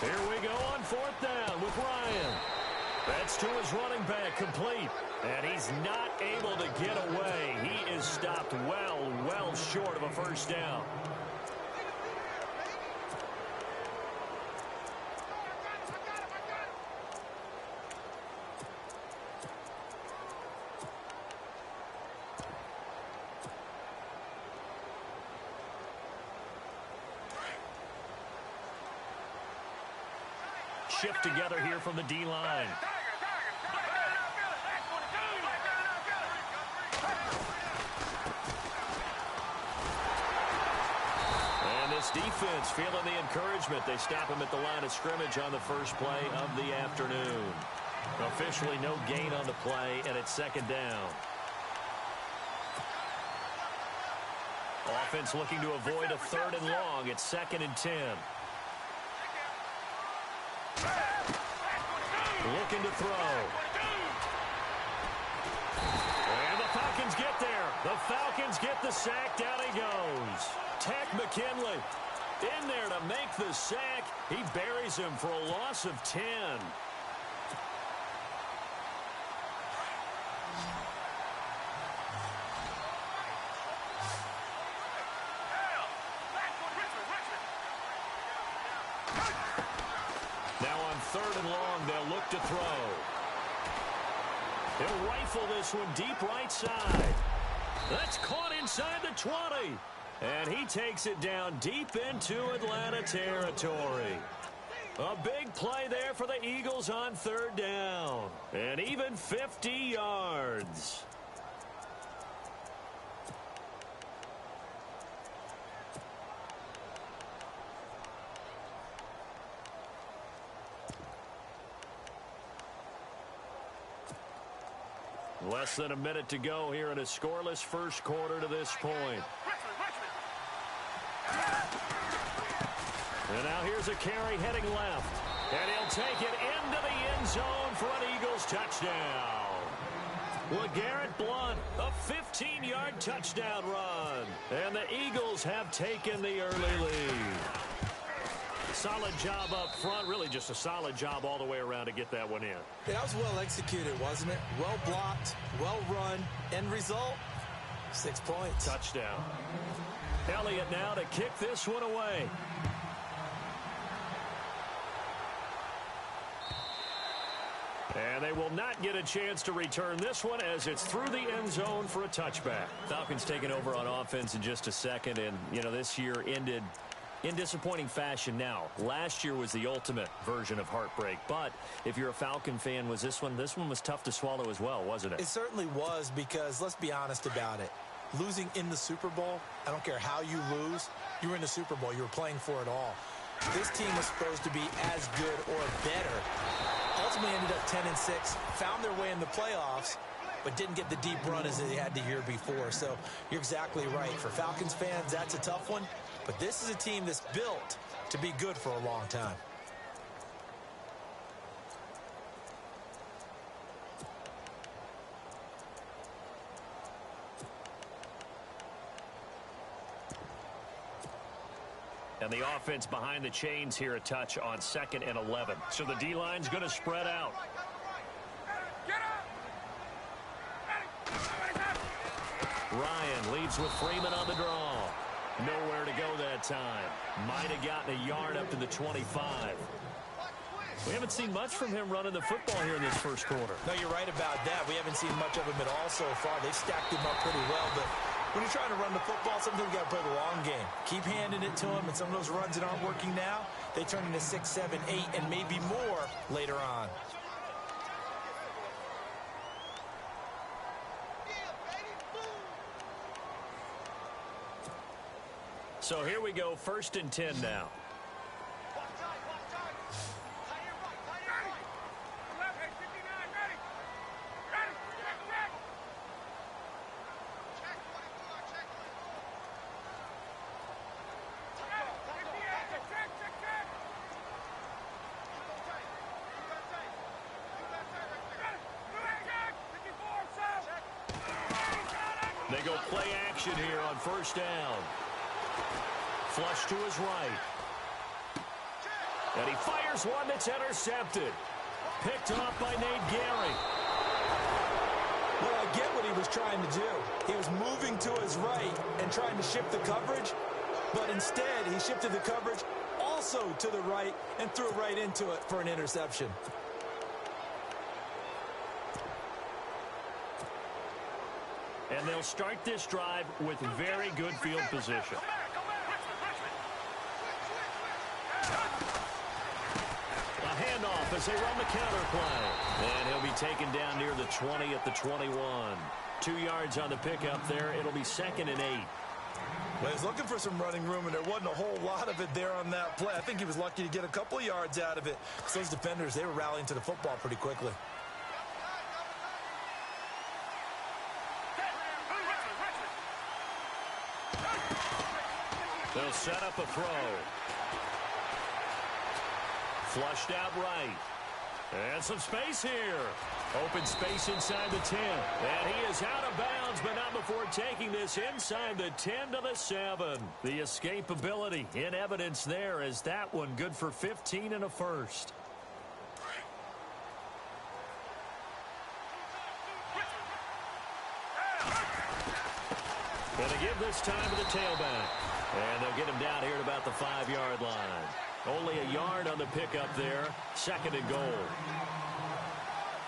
Here we go on 4th down with Ryan. That's to his running back, complete. And he's not able to get away. He is stopped well short of a first down. Shift together here from the D-line. Defense feeling the encouragement. They stop him at the line of scrimmage on the first play of the afternoon. Officially no gain on the play, and it's 2nd down. Offense looking to avoid a 3rd and long. It's 2nd and 10. Looking to throw. And the Falcons get there. The Falcons get the sack. Down he goes. Tech McKinley in there to make the sack. He buries him for a loss of 10. Now on 3rd and long, they'll look to throw. He'll rifle this one deep right side. That's caught inside the 20. And he takes it down deep into Atlanta territory. A big play there for the Eagles on 3rd down. And even 50 yards. Less than a minute to go here in a scoreless first quarter to this point. And now here's a carry heading left. And he'll take it into the end zone for an Eagles touchdown. LeGarrette Blount, a 15-yard touchdown run. And the Eagles have taken the early lead. Solid job up front. Really just a solid job all the way around to get that one in. Yeah, that was well executed, wasn't it? Well blocked, well run. End result, 6 points. Touchdown. Elliott now to kick this one away. And they will not get a chance to return this one as it's through the end zone for a touchback. Falcons taking over on offense in just a second. And, you know, this year ended in disappointing fashion now. Last year was the ultimate version of heartbreak. But if you're a Falcon fan, was this one was tough to swallow as well, wasn't it? It certainly was, because let's be honest about it. Losing in the Super Bowl, I don't care how you lose, you were in the Super Bowl. You were playing for it all. This team was supposed to be as good or better. Ultimately ended up 10-6, found their way in the playoffs, but didn't get the deep run as they had the year before. So you're exactly right. For Falcons fans, that's a tough one. But this is a team that's built to be good for a long time. And the offense behind the chains here a touch on 2nd and 11. So the D-line's going to spread out. Ryan leads with Freeman on the draw. Nowhere to go that time. Might have gotten a yard up to the 25. We haven't seen much from him running the football here in this first quarter. No, you're right about that. We haven't seen much of him at all so far. They've stacked him up pretty well, but when you're trying to run the football, sometimes you got to play the long game. Keep handing it to him, and some of those runs that aren't working now, they turn into 6, 7, 8, and maybe more later on. So here we go, 1st and 10 now. They go play action here on 1st down. Flush to his right. And he fires one that's intercepted. Picked off by Nate Gehring. Well, I get what he was trying to do. He was moving to his right and trying to shift the coverage, but instead he shifted the coverage also to the right and threw right into it for an interception. And they'll start this drive with very good field position. A handoff as they run the counter play. And he'll be taken down near the 20 at the 21. 2 yards on the pickup there. It'll be 2nd and 8. Well, he's looking for some running room, and there wasn't a whole lot of it there on that play. I think he was lucky to get a couple of yards out of it. So those defenders, they were rallying to the football pretty quickly. They'll set up a throw. Flushed out right. And some space here. Open space inside the 10. And he is out of bounds, but not before taking this inside the 10 to the 7. The escapability in evidence there as that one good for 15 and a first. Going to give this time to the tailback. And they'll get him down here at about the 5-yard line. Only a yard on the pickup there. 2nd and goal.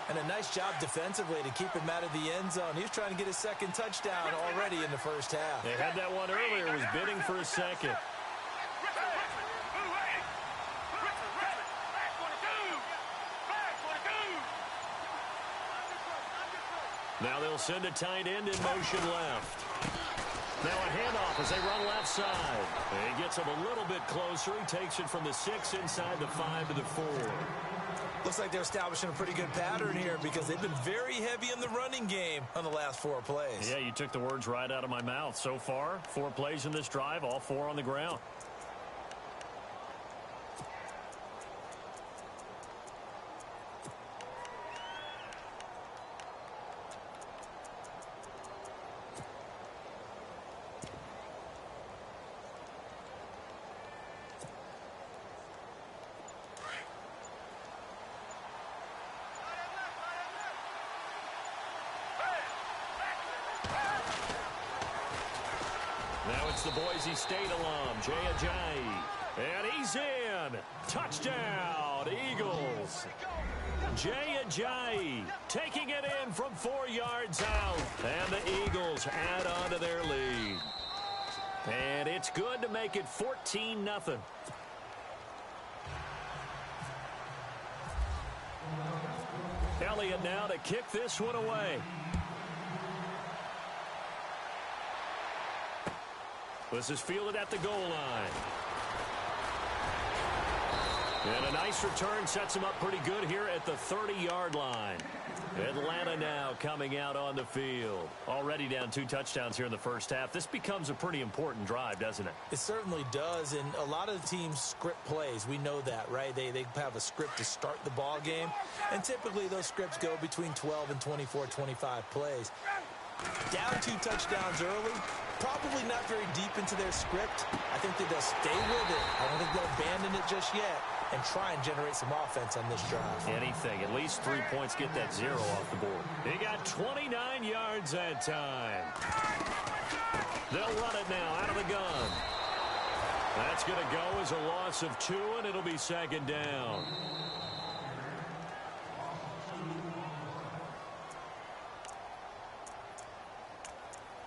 And a nice job defensively to keep him out of the end zone. He was trying to get his 2nd touchdown already in the first half. They had that one earlier. Was bidding for a 2nd. Now they'll send a tight end in motion left. Now a handoff as they run left side. He gets him a little bit closer. He takes it from the 6 inside the 5 to the 4. Looks like they're establishing a pretty good pattern here because they've been very heavy in the running game on the last 4 plays. Yeah, you took the words right out of my mouth. So far, 4 plays in this drive, all 4 on the ground. Now it's the Boise State alum, Jay Ajayi. And he's in. Touchdown, Eagles. Jay Ajayi taking it in from 4 yards out. And the Eagles add on to their lead. And it's good to make it 14-0. Elliott now to kick this one away. This is fielded at the goal line. And a nice return sets him up pretty good here at the 30-yard line. Atlanta now coming out on the field. Already down 2 touchdowns here in the first half. This becomes a pretty important drive, doesn't it? It certainly does, and a lot of the teams script plays. We know that, right? They have a script to start the ball game, and typically those scripts go between 12 and 24, 25 plays. Down 2 touchdowns early, probably not very deep into their script. I think that they'll stay with it. I don't think they'll abandon it just yet and try and generate some offense on this drive. Anything. At least 3 points, get that 0 off the board. He got 29 yards that time. They'll run it now out of the gun. That's going to go as a loss of 2, and it'll be second down.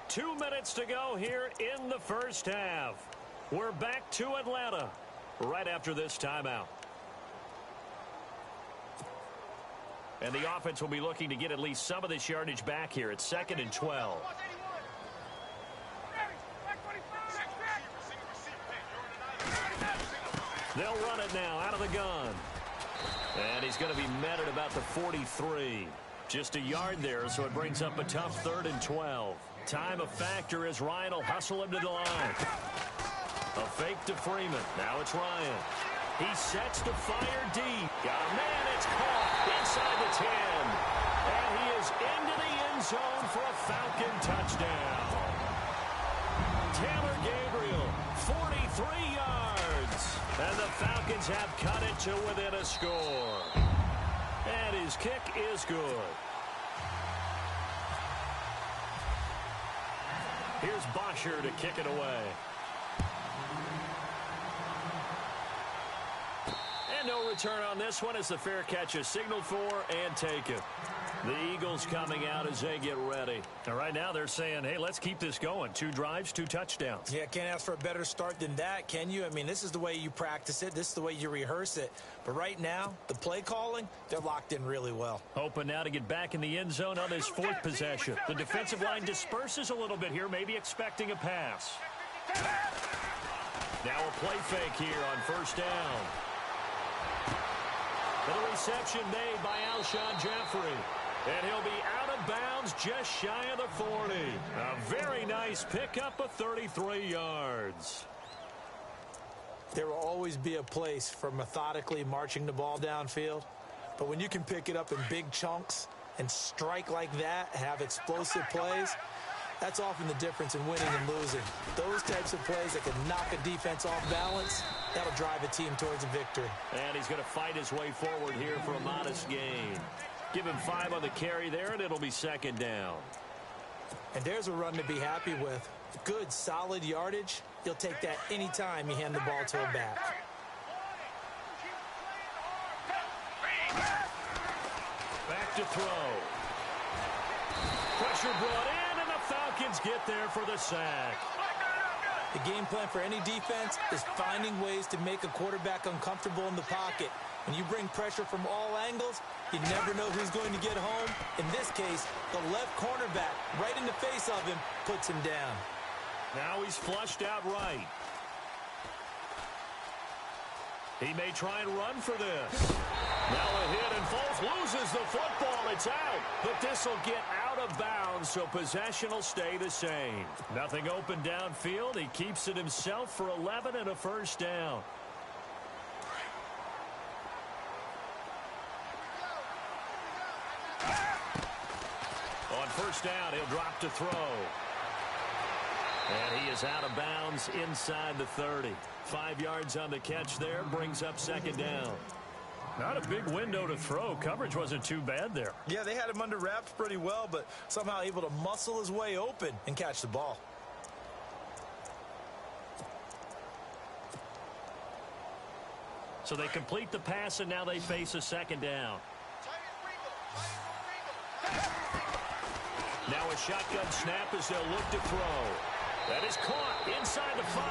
Two minutes to go here in the first half. We're back to Atlanta right after this timeout. And the offense will be looking to get at least some of this yardage back here. It's 2nd and 12. They'll run it now out of the gun. And he's going to be met at about the 43. Just a yard there, so it brings up a tough 3rd and 12. Time a factor as Ryan will hustle him to the line. A fake to Freeman. Now it's Ryan. He sets to fire deep. Man, it's caught inside the 10. And he is into the end zone for a Falcon touchdown. Taylor Gabriel, 43 yards. And the Falcons have cut it to within a score. And his kick is good. Here's Bosher to kick it away. And no return on this one as the fair catch is signaled for and taken. The Eagles coming out as they get ready. And right now they're saying, hey, let's keep this going. 2 drives, 2 touchdowns. Yeah, can't ask for a better start than that, can you? I mean, this is the way you practice it. This is the way you rehearse it. But right now, the play calling, they're locked in really well. Hoping now to get back in the end zone on this 4th possession. The defensive line disperses a little bit here, maybe expecting a pass. Now a play fake here on 1st down. And a reception made by Alshon Jeffrey. And he'll be out of bounds just shy of the 40. A very nice pickup of 33 yards. There will always be a place for methodically marching the ball downfield. But when you can pick it up in big chunks and strike like that, have explosive plays, that's often the difference in winning and losing. Those types of plays that can knock a defense off balance, that'll drive a team towards a victory. And he's going to fight his way forward here for a modest gain. Give him 5 on the carry there, and it'll be 2nd down. And there's a run to be happy with. Good, solid yardage. You'll take that anytime you hand the ball to a back. Back to throw. Pressure brought in, and the Falcons get there for the sack. The game plan for any defense is finding ways to make a quarterback uncomfortable in the pocket. When you bring pressure from all angles, you never know who's going to get home. In this case, the left cornerback, right in the face of him, puts him down. Now he's flushed out right. He may try and run for this. Now a hit, and Foles loses the football. It's out, but this will get out of bounds, so possession will stay the same. Nothing open downfield. He keeps it himself for 11 and a first down. On first down, he'll drop to throw. And he is out of bounds inside the 30. 5 yards on the catch there, brings up second down. Not a big window to throw. Coverage wasn't too bad there. Yeah, they had him under wraps pretty well, but somehow able to muscle his way open and catch the ball. So they complete the pass, and now they face a second down. Now a shotgun snap as they'll look to throw. That is caught inside the 5.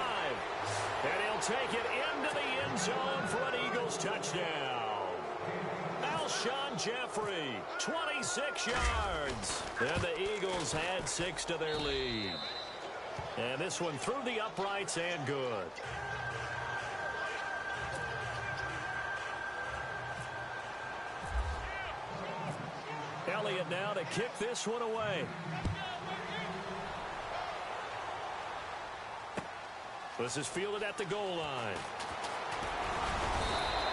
And he'll take it into the end zone for an Eagles touchdown. Alshon Jeffrey, 26 yards. And the Eagles add 6 to their lead. And this one through the uprights and good. Elliott now to kick this one away. This is fielded at the goal line.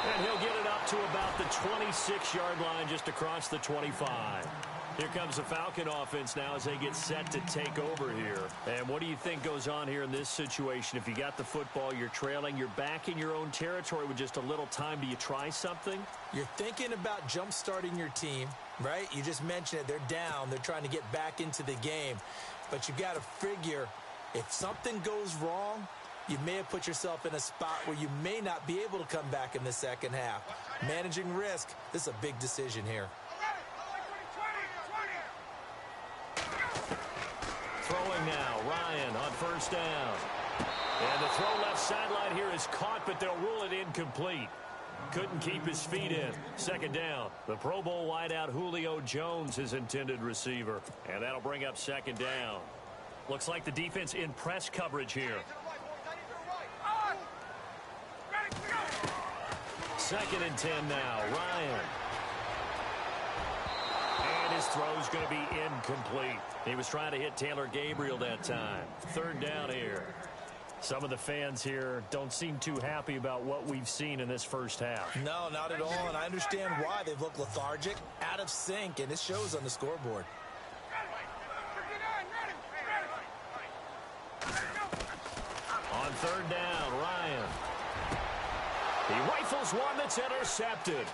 And he'll get it up to about the 26-yard line, just across the 25. Here comes the Falcon offense now as they get set to take over here. And what do you think goes on here in this situation? If you got the football, you're trailing, you're back in your own territory with just a little time. Do you try something? You're thinking about jump-starting your team, right? You just mentioned it. They're down. They're trying to get back into the game. But you've got to figure if something goes wrong, you may have put yourself in a spot where you may not be able to come back in the second half. Managing risk, this is a big decision here. Throwing now, Ryan on first down. And the throw left sideline here is caught, but they'll rule it incomplete. Couldn't keep his feet in. Second down. The Pro Bowl wideout Julio Jones, his intended receiver. And that'll bring up second down. Looks like the defense in press coverage here. Second and 10 now. Ryan. And his throw's going to be incomplete. He was trying to hit Taylor Gabriel that time. Third down here. Some of the fans here don't seem too happy about what we've seen in this first half. No, not at all, and I understand why. They've looked lethargic, out of sync, and it shows on the scoreboard. On third down, Ryan. He rifles one that's intercepted.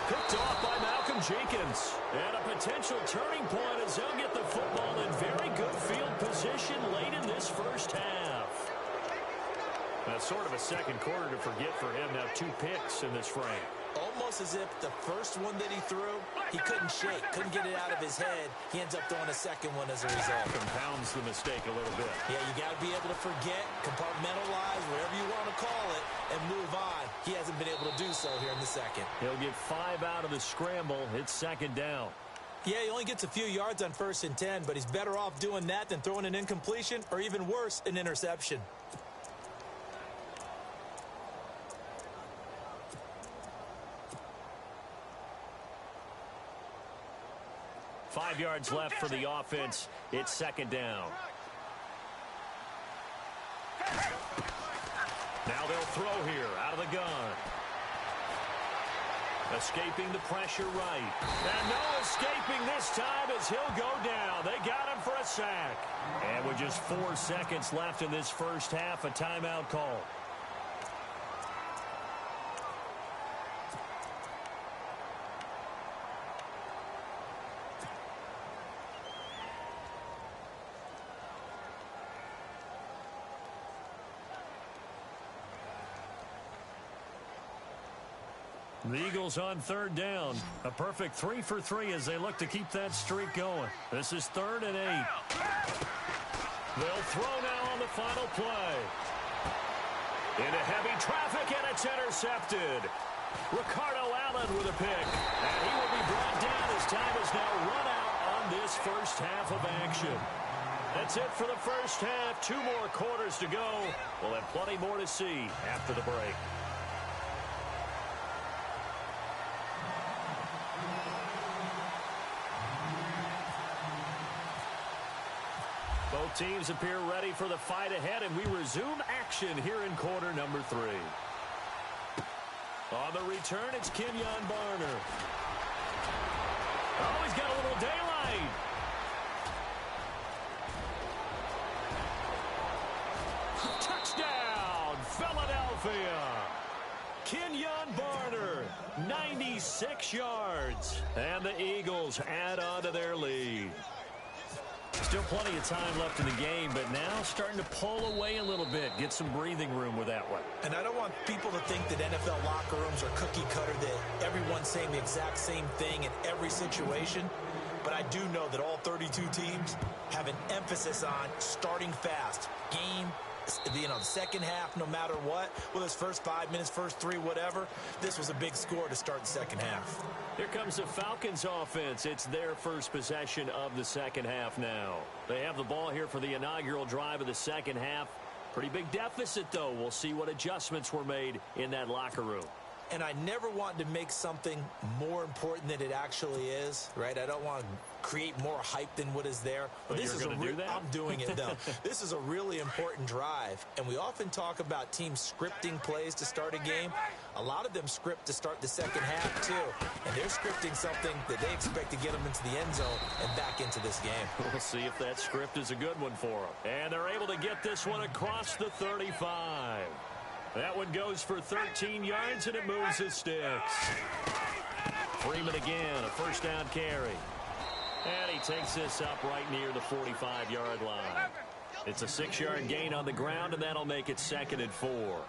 Picked off by Malcolm Jenkins. And a potential turning point as they'll get the football in very good field position late in this first half. That's sort of a second quarter to forget for him. Now 2 picks in this frame. Almost as if the first one that he threw, he couldn't shake, couldn't get it out of his head. He ends up throwing a second one as a result. Compounds the mistake a little bit. Yeah, you got to be able to forget, compartmentalize, whatever you want to call it, and move on. He hasn't been able to do so here in the second. He'll get 5 out of the scramble. It's second down. Yeah, he only gets a few yards on first and 10, but he's better off doing that than throwing an incompletion or even worse, an interception. Five yards left for the offense. It's second down. Now they'll throw here out of the gun. Escaping the pressure right. And no escaping this time as he'll go down. They got him for a sack. And with just 4 seconds left in this first half, a timeout call. The Eagles on third down. A perfect 3 for 3 as they look to keep that streak going. This is 3rd and 8. They'll throw now on the final play. Into heavy traffic, and it's intercepted. Ricardo Allen with a pick. And he will be brought down as time is now run out on this first half of action. That's it for the first half. 2 more quarters to go. We'll have plenty more to see after the break. Teams appear ready for the fight ahead, and we resume action here in quarter number 3. On the return, it's Kenyon Barner. Oh, he's got a little daylight. Touchdown, Philadelphia. Kenyon Barner, 96 yards. And the Eagles add on to their lead. Still plenty of time left in the game, but now starting to pull away a little bit, get some breathing room with that one. And I don't want people to think that NFL locker rooms are cookie cutter, that everyone's saying the exact same thing in every situation. But I do know that all 32 teams have an emphasis on starting fast. The second half, no matter what, whether it's first 5 minutes, first 3, whatever, this was a big score to start the second half. Here comes the Falcons offense. It's their first possession of the second half now. They have the ball here for the inaugural drive of the second half. Pretty big deficit, though. We'll see what adjustments were made in that locker room. And I never want to make something more important than it actually is, right? I don't want to create more hype than what is there. But this is do that? I'm doing it, though. This is a really important drive, and we often talk about teams scripting plays to start a game. A lot of them script to start the second half, too. And they're scripting something that they expect to get them into the end zone and back into this game. We'll see if that script is a good one for them. And they're able to get this one across the 35. That one goes for 13 yards, and it moves the sticks. Freeman again, a first down carry. And he takes this up right near the 45-yard line. It's a 6-yard gain on the ground, and that'll make it 2nd and 4.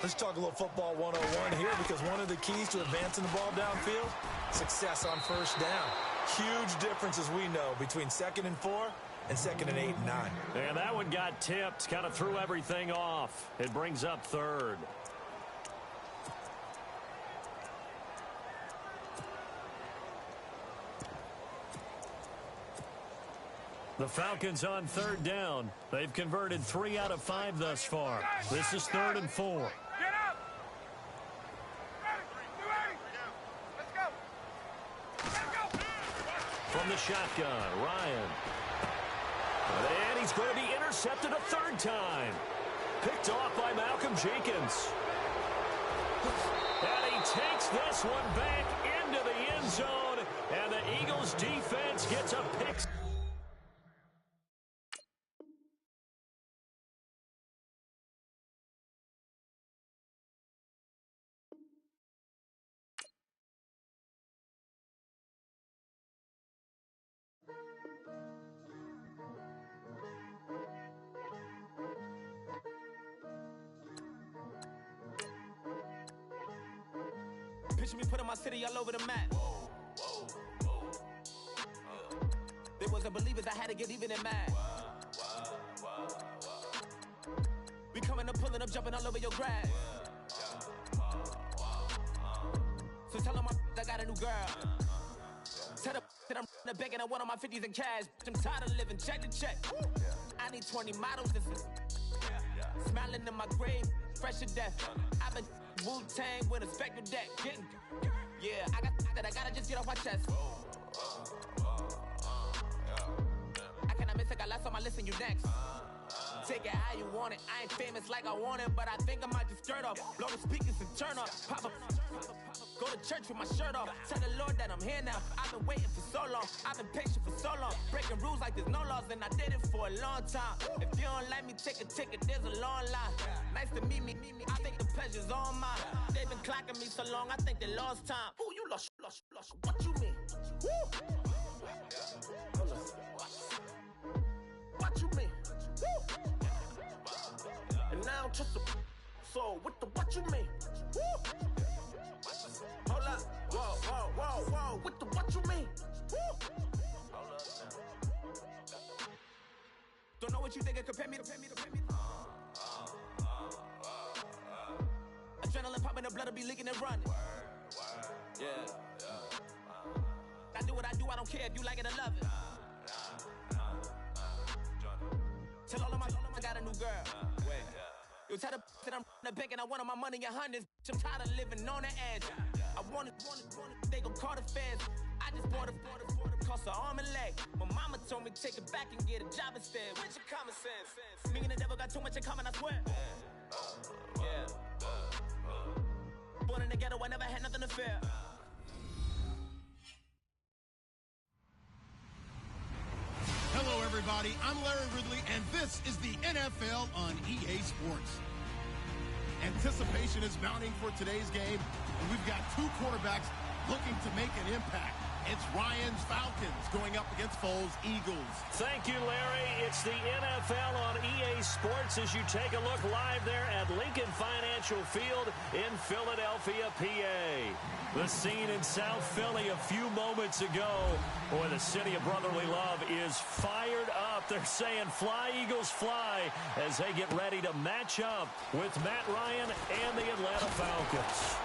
Let's talk a little football 101 here, because one of the keys to advancing the ball downfield, success on first down. Huge difference, as we know, between 2nd and 4 and 2nd and 8 and 9. And that one got tipped, kind of threw everything off. It brings up 3rd. The Falcons on 3rd down. They've converted 3 out of 5 thus far. This is 3rd and 4. Get up! Let's go! Let's go! From the shotgun, Ryan. And he's going to be intercepted a 3rd time. Picked off by Malcolm Jenkins. And he takes this one back into the end zone. And the Eagles defense gets a pick. Picture me putting my city all over the map. There wasn't believers, I had to get even in mad. We coming up, pulling up, jumping all over your grass. So tell them I got a new girl. Tell them that I'm begging, I want all my 50s in cash. I'm tired of living check to check. I need 20 models. This is smiling in my grave, fresh to death. I've been Wu-Tang with a spectral deck. Yeah, I got that, I gotta just get off my chest. I cannot miss, I got last on my list and you next. Take it how you want it, I ain't famous like I want it, but I think I might just skirt off. Blow the speakers and turn up, pop up. Go to church with my shirt off, tell the Lord that I'm here now. I've been waiting for so long, I've been patient for so long. Breaking rules like there's no laws, and I did it for a long time. If you don't like me, take a ticket, there's a long line. Nice to meet me, I think the pleasure's all mine. They've been clocking me so long, I think they lost time. Ooh, you lost, what you mean? Woo! What you mean? Woo! And now I'm just a so what the what you mean? Woo! Hold up, whoa, what the what you mean? Woo! Don't know what you think, compare me to adrenaline popping, the blood will be leaking and running. Yeah. I do what I do, I don't care if you like it or love it. Tell all of my I got a new girl. Wait. You tell the that I'm the bank and I want all my money in hundreds. I'm tired of living on the edge. I want it, they gon' call the feds. I just bought a cost an arm and leg. My mama told me take it back and get a job instead. With your common sense. Me and the devil got too much in common, I swear. Yeah. Born in the ghetto, I never had nothing to fear. Hello, everybody. I'm Larry Ridley, and this is the NFL on EA Sports. Anticipation is mounting for today's game, and we've got two quarterbacks looking to make an impact. It's Ryan's Falcons going up against Foles' Eagles. Thank you, Larry. It's the NFL on EA Sports as you take a look live there at Lincoln Financial Field in Philadelphia, PA. The scene in South Philly a few moments ago. Boy, the city of brotherly love is fired up. They're saying, fly, Eagles, fly, as they get ready to match up with Matt Ryan and the Atlanta Falcons.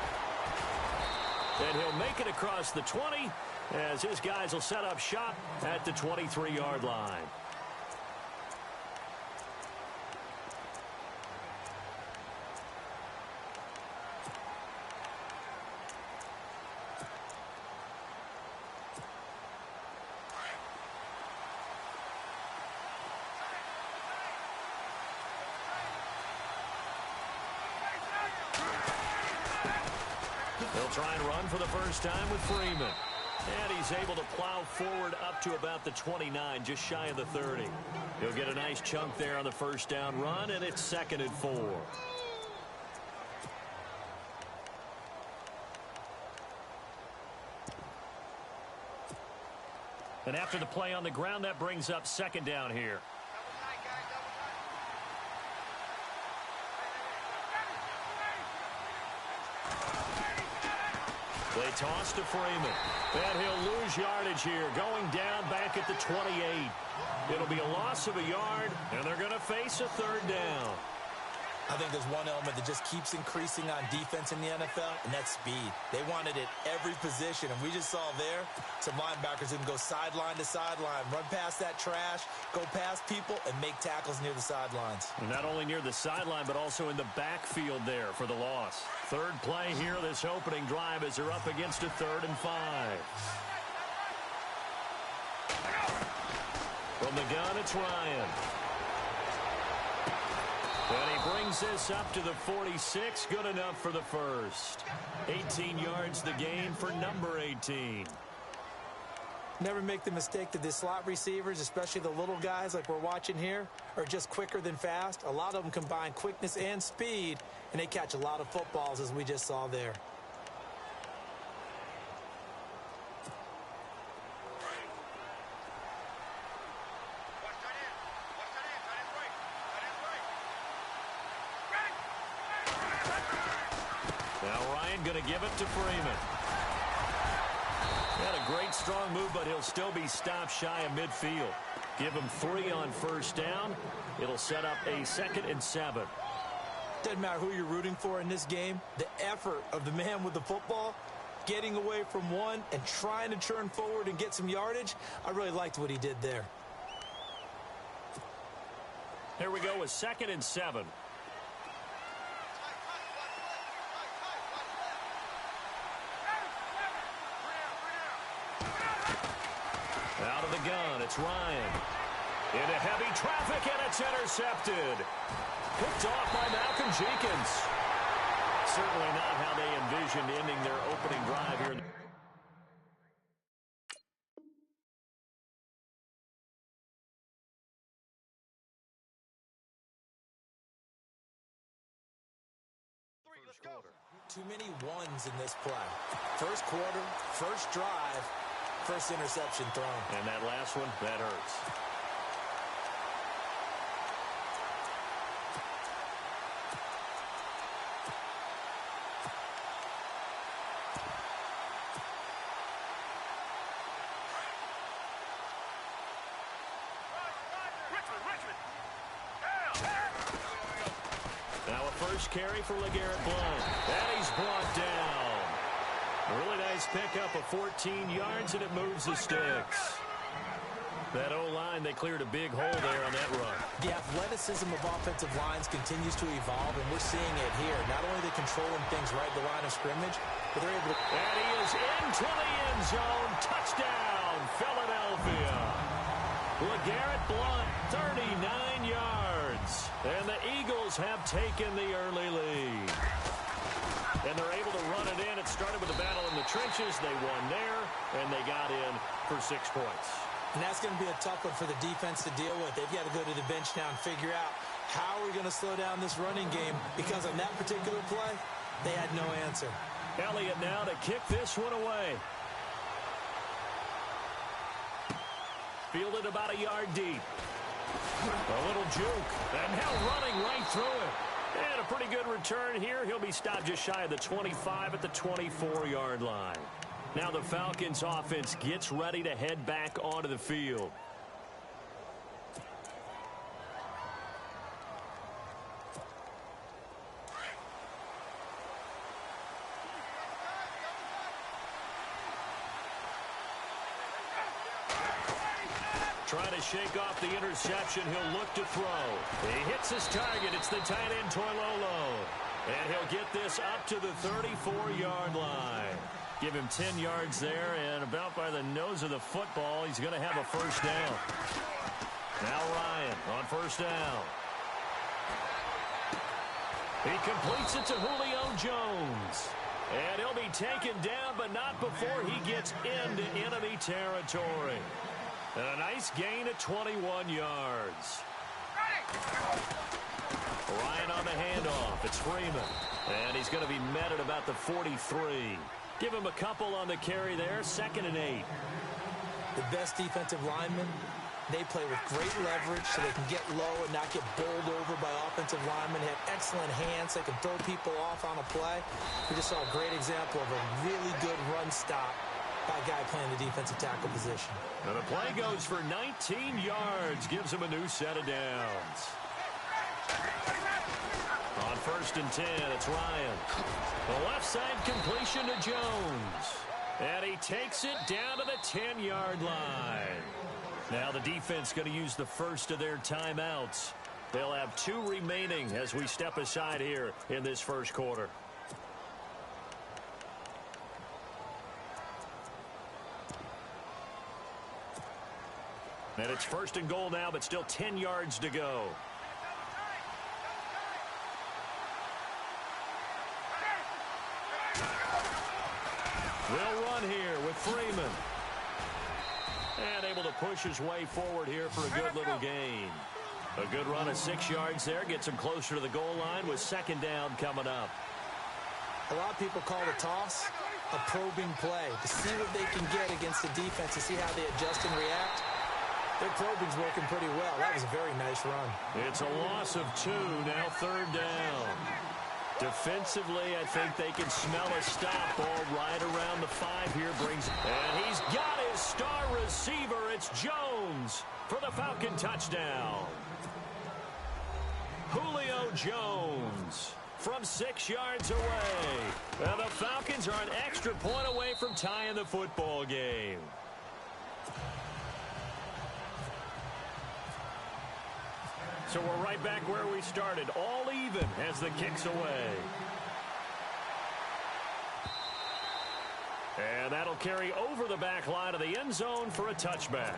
And he'll make it across the 20 as his guys will set up shop at the 23-yard line. They'll try and run for the first time with Freeman. And he's able to plow forward up to about the 29, just shy of the 30. He'll get a nice chunk there on the first down run, and it's 2nd and 4. And after the play on the ground, that brings up 2nd down here. They toss to Freeman. And he'll lose yardage here, going down back at the 28. It'll be a loss of a yard, and they're going to face a 3rd down. I think there's one element that just keeps increasing on defense in the NFL, and that's speed. They want it at every position, and we just saw there some linebackers who can go sideline to sideline, run past that trash, go past people, and make tackles near the sidelines. And not only near the sideline, but also in the backfield there for the loss. 3rd play here, this opening drive, as they're up against a 3rd and 5. From the gun, it's Ryan. And he brings this up to the 46. Good enough for the first. 18 yards the gain for number 18. Never make the mistake that the slot receivers, especially the little guys like we're watching here, are just quicker than fast. A lot of them combine quickness and speed, and they catch a lot of footballs, as we just saw there. Going to give it to Freeman. Had a great strong move, but he'll still be stopped shy of midfield. Give him 3 on first down. It'll set up a 2nd and 7. Doesn't matter who you're rooting for in this game. The effort of the man with the football, getting away from one and trying to turn forward and get some yardage, I really liked what he did there. Here we go with 2nd and 7. Out of the gun, it's Ryan. Into heavy traffic, and it's intercepted. Picked off by Malcolm Jenkins. Certainly not how they envisioned ending their opening drive here. Too many ones in this play. First quarter, first drive, first interception thrown. And that last one, that hurts. Now a first carry for LeGarrette Blount. And he's brought down. A really nice pickup of 14 yards, and it moves the sticks. That O-line line, they cleared a big hole there on that run. The athleticism of offensive lines continues to evolve, and we're seeing it here. Not only are they controlling things right at the line of scrimmage, but they're able to... And he is into the end zone. Touchdown, Philadelphia. LeGarrette Blount, 39 yards. And the Eagles have taken the early lead. And they're able to run it in. It started with a battle in the trenches. They won there, and they got in for 6 points. And that's going to be a tough one for the defense to deal with. They've got to go to the bench now and figure out how are we going to slow down this running game, because on that particular play, they had no answer. Elliott now to kick this one away. Fielded about a yard deep. A little juke. And now running right through it. And a pretty good return here. He'll be stopped just shy of the 25 at the 24-yard line. Now the Falcons offense gets ready to head back onto the field. Trying to shake off the interception. He'll look to throw. He hits his target. It's the tight end, Toilolo. And he'll get this up to the 34-yard line. Give him 10 yards there, and about by the nose of the football, he's going to have a first down. Now Ryan on first down. He completes it to Julio Jones. And he'll be taken down, but not before he gets into enemy territory. And a nice gain of 21 yards. Ryan on the handoff. It's Freeman. And he's going to be met at about the 43. Give him a couple on the carry there. 2nd and 8. The best defensive linemen, they play with great leverage so they can get low and not get bowled over by offensive linemen. They have excellent hands. They can throw people off on a play. We just saw a great example of a really good run stop by a guy playing the defensive tackle position. And the play goes for 19 yards. Gives him a new set of downs. On 1st and 10, it's Ryan. The left side completion to Jones. And he takes it down to the 10-yard line. Now the defense going to use the first of their timeouts. They'll have 2 remaining as we step aside here in this first quarter. And it's 1st and goal now, but still 10 yards to go. They'll run here with Freeman. And able to push his way forward here for a good little gain. A good run of 6 yards there. Gets him closer to the goal line with 2nd down coming up. A lot of people call the toss a probing play to see what they can get against the defense, to see how they adjust and react. Their probing's working pretty well. That was a very nice run. It's a loss of 2, now 3rd down. Defensively, I think they can smell a stop. Ball right around the 5 here. And he's got his star receiver. It's Jones for the Falcon touchdown. Julio Jones from 6 yards away. And the Falcons are an extra point away from tying the football game. So we're right back where we started, all even as the kick's away. And that'll carry over the back line of the end zone for a touchback.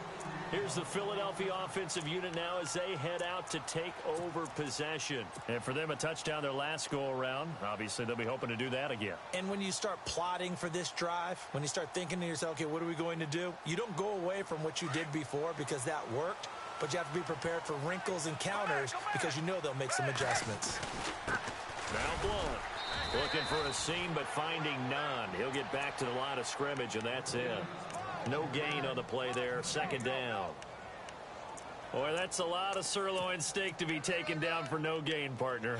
Here's the Philadelphia offensive unit now as they head out to take over possession. And for them, a touchdown their last go-around. Obviously, they'll be hoping to do that again. And when you start plotting for this drive, when you start thinking to yourself, okay, what are we going to do? You don't go away from what you did before because that worked. But you have to be prepared for wrinkles and counters because you know they'll make some adjustments. Now Blount looking for a seam but finding none. He'll get back to the line of scrimmage, and that's it. No gain on the play there. 2nd down. Boy, that's a lot of sirloin steak to be taken down for no gain, partner.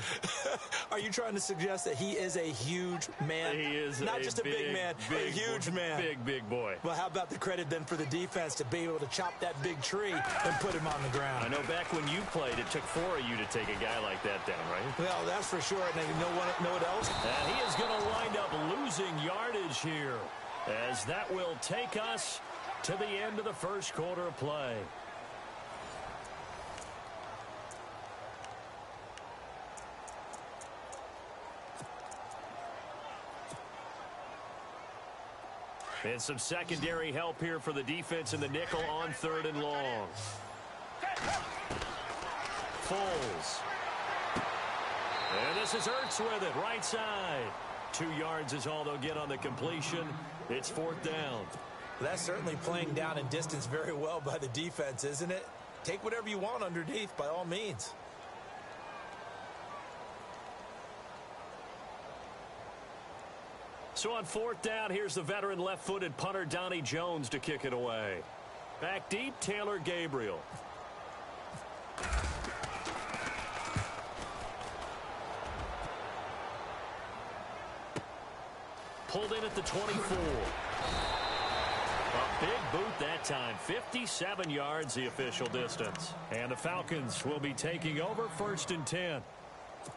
Are you trying to suggest that he is a huge man? He is not just a big man, a huge man. Big boy. Well, how about the credit then for the defense to be able to chop that big tree and put him on the ground? I know back when you played, it took 4 of you to take a guy like that down, right? Well, that's for sure. And you know what else? And he is going to wind up losing yardage here, as that will take us to the end of the first quarter of play. And some secondary help here for the defense in the nickel on 3rd and long. Foles. And this is Ertz with it, right side. 2 yards is all they'll get on the completion. It's 4th down. That's certainly playing down in distance very well by the defense, isn't it? Take whatever you want underneath, by all means. So on 4th down, here's the veteran left-footed punter Donnie Jones to kick it away. Back deep, Taylor Gabriel. Pulled in at the 24. A big boot that time. 57 yards the official distance. And the Falcons will be taking over 1st and 10.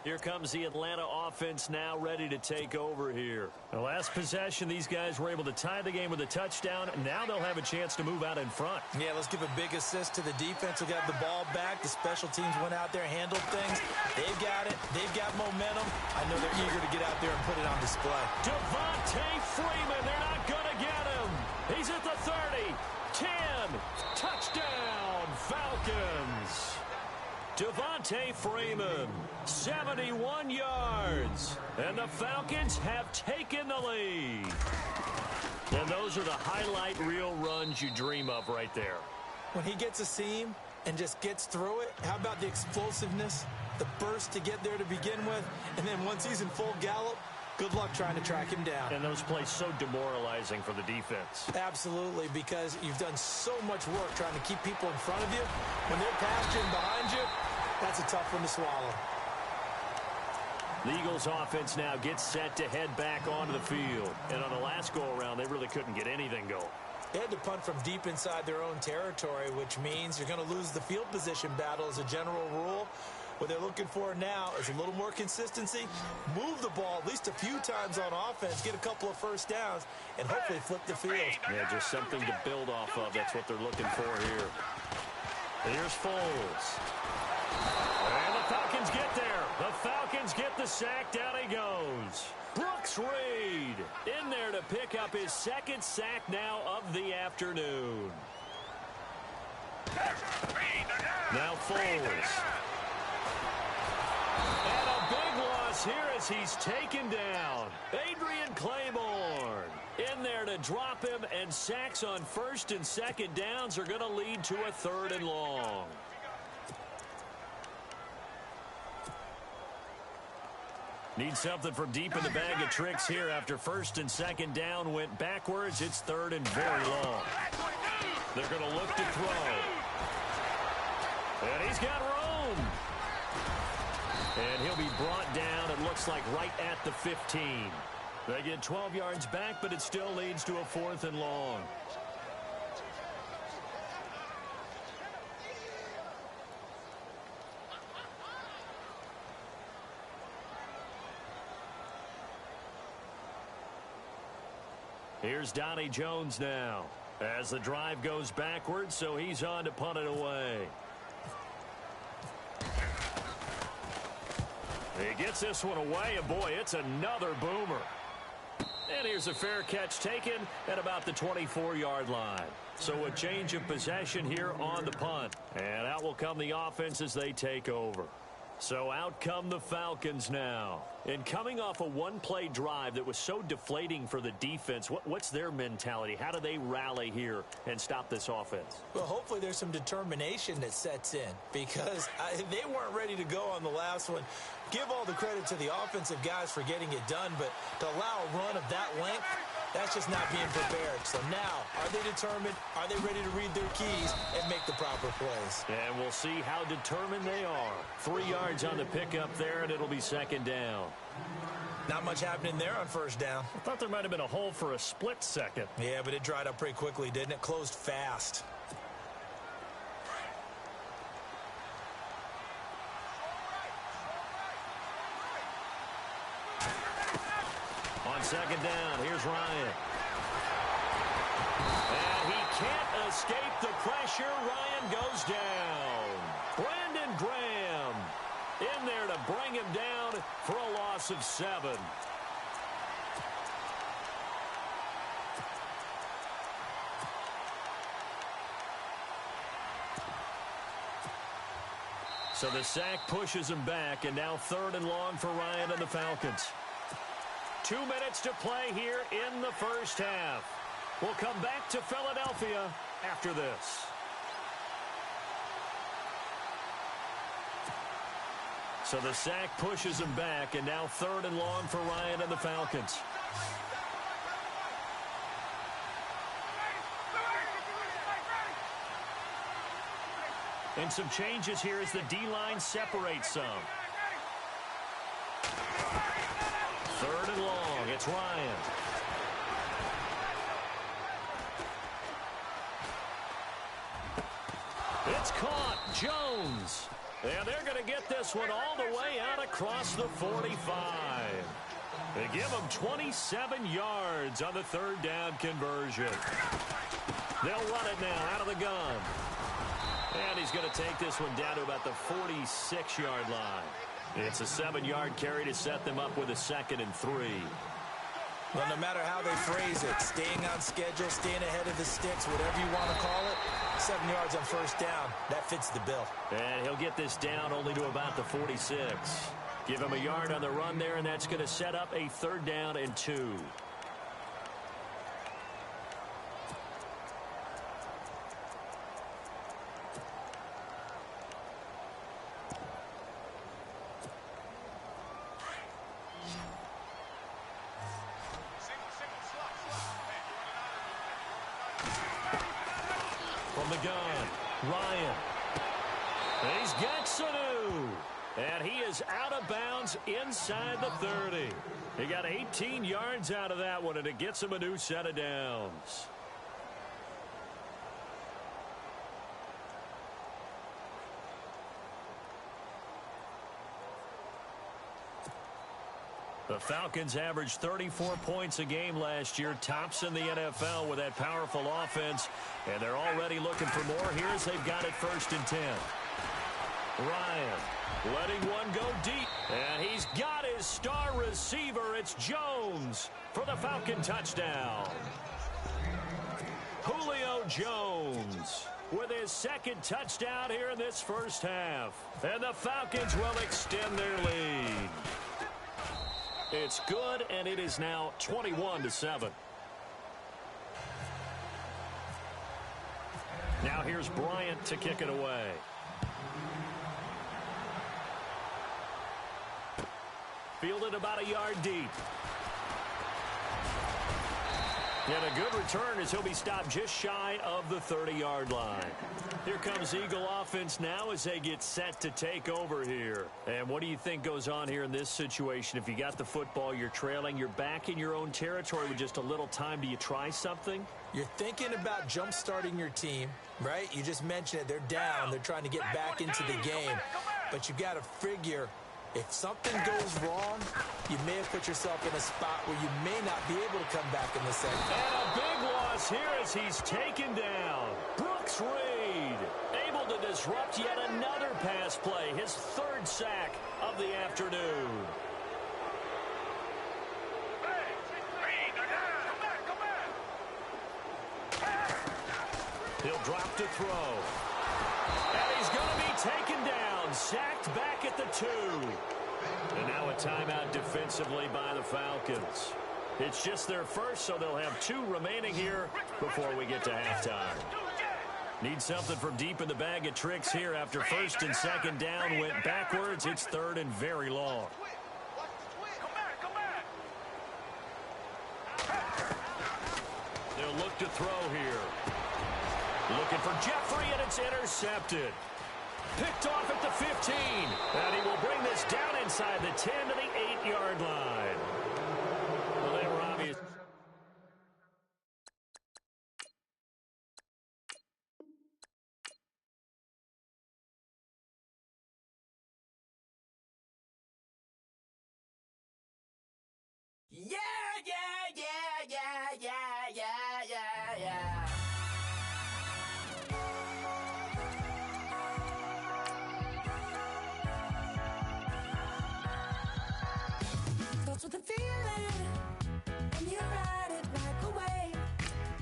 Here comes the Atlanta offense now ready to take over here. The last possession, these guys were able to tie the game with a touchdown. Now they'll have a chance to move out in front. Yeah, let's give a big assist to the defense who got the ball back. The special teams went out there, handled things. They've got it. They've got momentum. I know they're eager to get out there and put it on display. Devontae Freeman, they're not going to get him. He's at the 30, 10, touchdown, Falcons. Devontae Freeman, 71 yards. And the Falcons have taken the lead. And those are the highlight reel runs you dream of right there. When he gets a seam and just gets through it, how about the explosiveness, the burst to get there to begin with, and then once he's in full gallop, good luck trying to track him down. And those plays so demoralizing for the defense. Absolutely, because you've done so much work trying to keep people in front of you. When they're past you and behind you, that's a tough one to swallow. The Eagles offense now gets set to head back onto the field. And on the last go-around, they really couldn't get anything going. They had to punt from deep inside their own territory, which means you're going to lose the field position battle as a general rule. What they're looking for now is a little more consistency, move the ball at least a few times on offense, get a couple of first downs, and hopefully flip the field. Yeah, just something to build off of. That's what they're looking for here. Here's Foles. And the Falcons get there. The Falcons get the sack. Down he goes. Brooks Reed in there to pick up his 2nd sack now of the afternoon. Now Foles. And a big loss here as he's taken down. Adrian Claiborne in there to drop him, and sacks on 1st and 2nd downs are going to lead to a 3rd and long. Need something from deep in the bag of tricks here after 1st and 2nd down went backwards. It's 3rd and very long. They're going to look to throw. And he's got room. And he'll be brought down, it looks like, right at the 15. They get 12 yards back, but it still leads to a 4th and long. Here's Donnie Jones now as the drive goes backwards, so he's on to punt it away. He gets this one away, and boy, it's another boomer. And here's a fair catch taken at about the 24-yard line. So a change of possession here on the punt. And out will come the offense as they take over. So out come the Falcons now. And coming off a one-play drive that was so deflating for the defense, what's their mentality? How do they rally here and stop this offense? Well, hopefully there's some determination that sets in, because they weren't ready to go on the last one. Give all the credit to the offensive guys for getting it done, but to allow a run of that length, that's just not being prepared. So now, are they determined? Are they ready to read their keys and make the proper plays? And we'll see how determined they are. 3 yards on the pickup there, and it'll be 2nd down. Not much happening there on 1st down. I thought there might have been a hole for a split second. Yeah, but it dried up pretty quickly, didn't it? Closed fast. On 2nd down, here's Ryan. And he can't escape the pressure. Ryan goes down. Brandon Graham in there to bring him down for a loss of 7. So the sack pushes him back, and now 3rd and long for Ryan and the Falcons. 2 minutes to play here in the first half. We'll come back to Philadelphia after this. So the sack pushes him back, and now 3rd and long for Ryan and the Falcons. And some changes here as the D-line separates some. 3rd and long. It's Ryan. It's caught. Jones. And they're going to get this one all the way out across the 45. They give him 27 yards on the 3rd down conversion. They'll run it now out of the gun. And he's going to take this one down to about the 46-yard line. It's a 7-yard carry to set them up with a 2nd and 3. Well, no matter how they phrase it, staying on schedule, staying ahead of the sticks, whatever you want to call it, 7 yards on 1st down, that fits the bill. And he'll get this down only to about the 46. Give him a yard on the run there, and that's going to set up a 3rd down and 2. From the gun, Ryan. He's got Sanu. And he is out of bounds inside the 30. He got 18 yards out of that one, and it gets him a new set of downs. The Falcons averaged 34 points a game last year, tops in the NFL with that powerful offense, and they're already looking for more. Here's they've got it 1st and 10. Ryan letting one go deep, and he's got his star receiver. It's Jones for the Falcon touchdown. Julio Jones with his 2nd touchdown here in this first half, and the Falcons will extend their lead. It's good, and it is now 21-7. Now here's Bryant to kick it away. Fielded about a yard deep. And a good return as he'll be stopped just shy of the 30-yard line. Here comes Eagle offense now as they get set to take over here. And what do you think goes on here in this situation? If you got the football, you're trailing, you're back in your own territory with just a little time. Do you try something? You're thinking about jump-starting your team, right? You just mentioned it. They're down. They're trying to get back into the game. But you got to figure, if something goes wrong, you may have put yourself in a spot where you may not be able to come back in the second. And a big loss here as he's taken down. Brooks Reed able to disrupt yet another pass play. His 3rd sack of the afternoon. He'll drop to throw. And he's going to be taken down. Sacked back at the 2. And now a timeout defensively by the Falcons. It's just their first, so they'll have 2 remaining here before we get to halftime. Need something from deep in the bag of tricks here after 1st and 2nd down went backwards. It's 3rd and very long. They'll look to throw here. Looking for Jeffrey, and it's intercepted. Picked off at the 15. And he will bring this down inside the 10 to the 8-yard line. Well, they were obvious. Yeah, yeah, yeah, yeah, yeah, yeah, yeah, yeah. Starts with a feeling, and you ride it like a wave.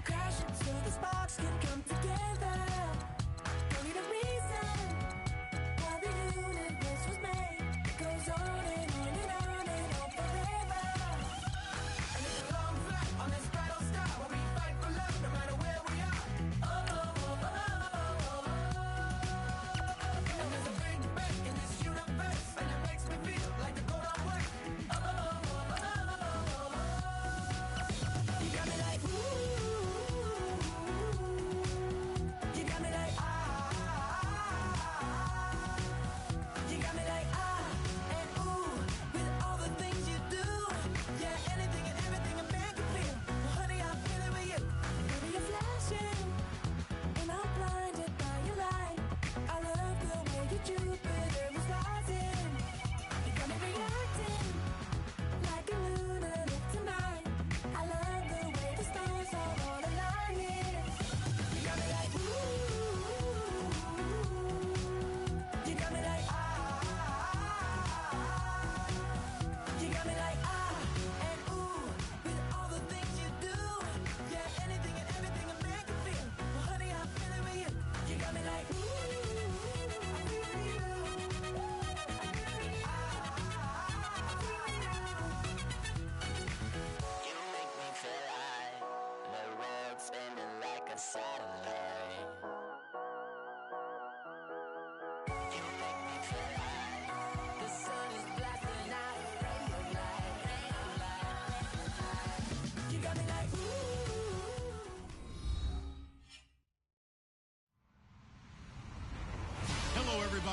Crash until the sparks can come together. Don't need a reason why the universe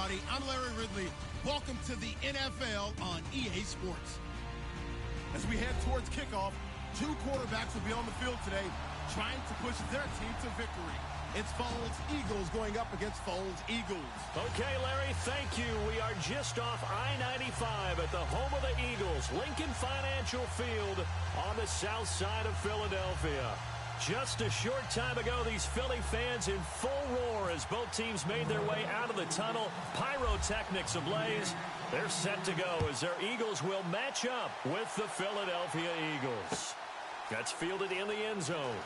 everybody. I'm Larry Ridley. Welcome to the NFL on EA Sports. As we head towards kickoff, two quarterbacks will be on the field today trying to push their team to victory. It's Foles Eagles going up against Foles Eagles. Okay, Larry, thank you. We are just off I-95 at the home of the Eagles, Lincoln Financial Field on the south side of Philadelphia. Just a short time ago, these Philly fans in full roar as both teams made their way out of the tunnel. Pyrotechnics ablaze. They're set to go as their Eagles will match up with the Philadelphia Eagles. That's fielded in the end zone.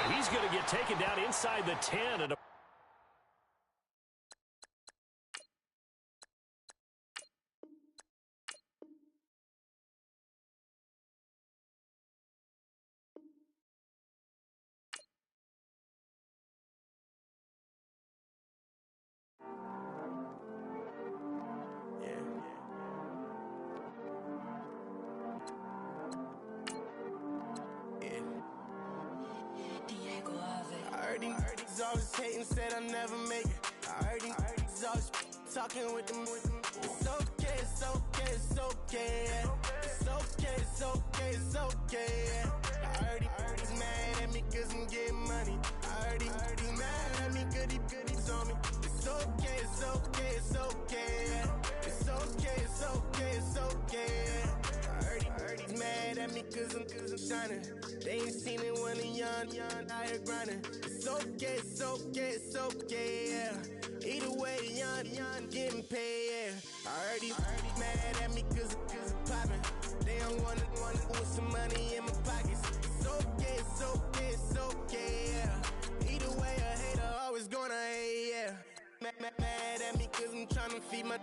And he's going to get taken down inside the 10. And always hating, said I never make it. I heard he's always talking with them. It's okay, it's okay, it's okay. It's okay, it's okay, it's okay. I heard he's mad at me cause I'm getting money. I heard he's mad at me cause he's on me. It's okay, it's okay, it's okay. It's okay, it's okay, it's okay. I heard he's mad at me cause I'm shining. They ain't seen it when I'm young, out here grinding. It's okay, it's okay, it's okay, yeah. Either way, young, getting paid, yeah. I heard he's mad at me cause I'm poppin'. They don't wanna put some money in my pockets. It's okay, it's okay, it's okay, yeah. Either way, a hater always gonna hate, yeah. Mad at me cause I'm tryna feed my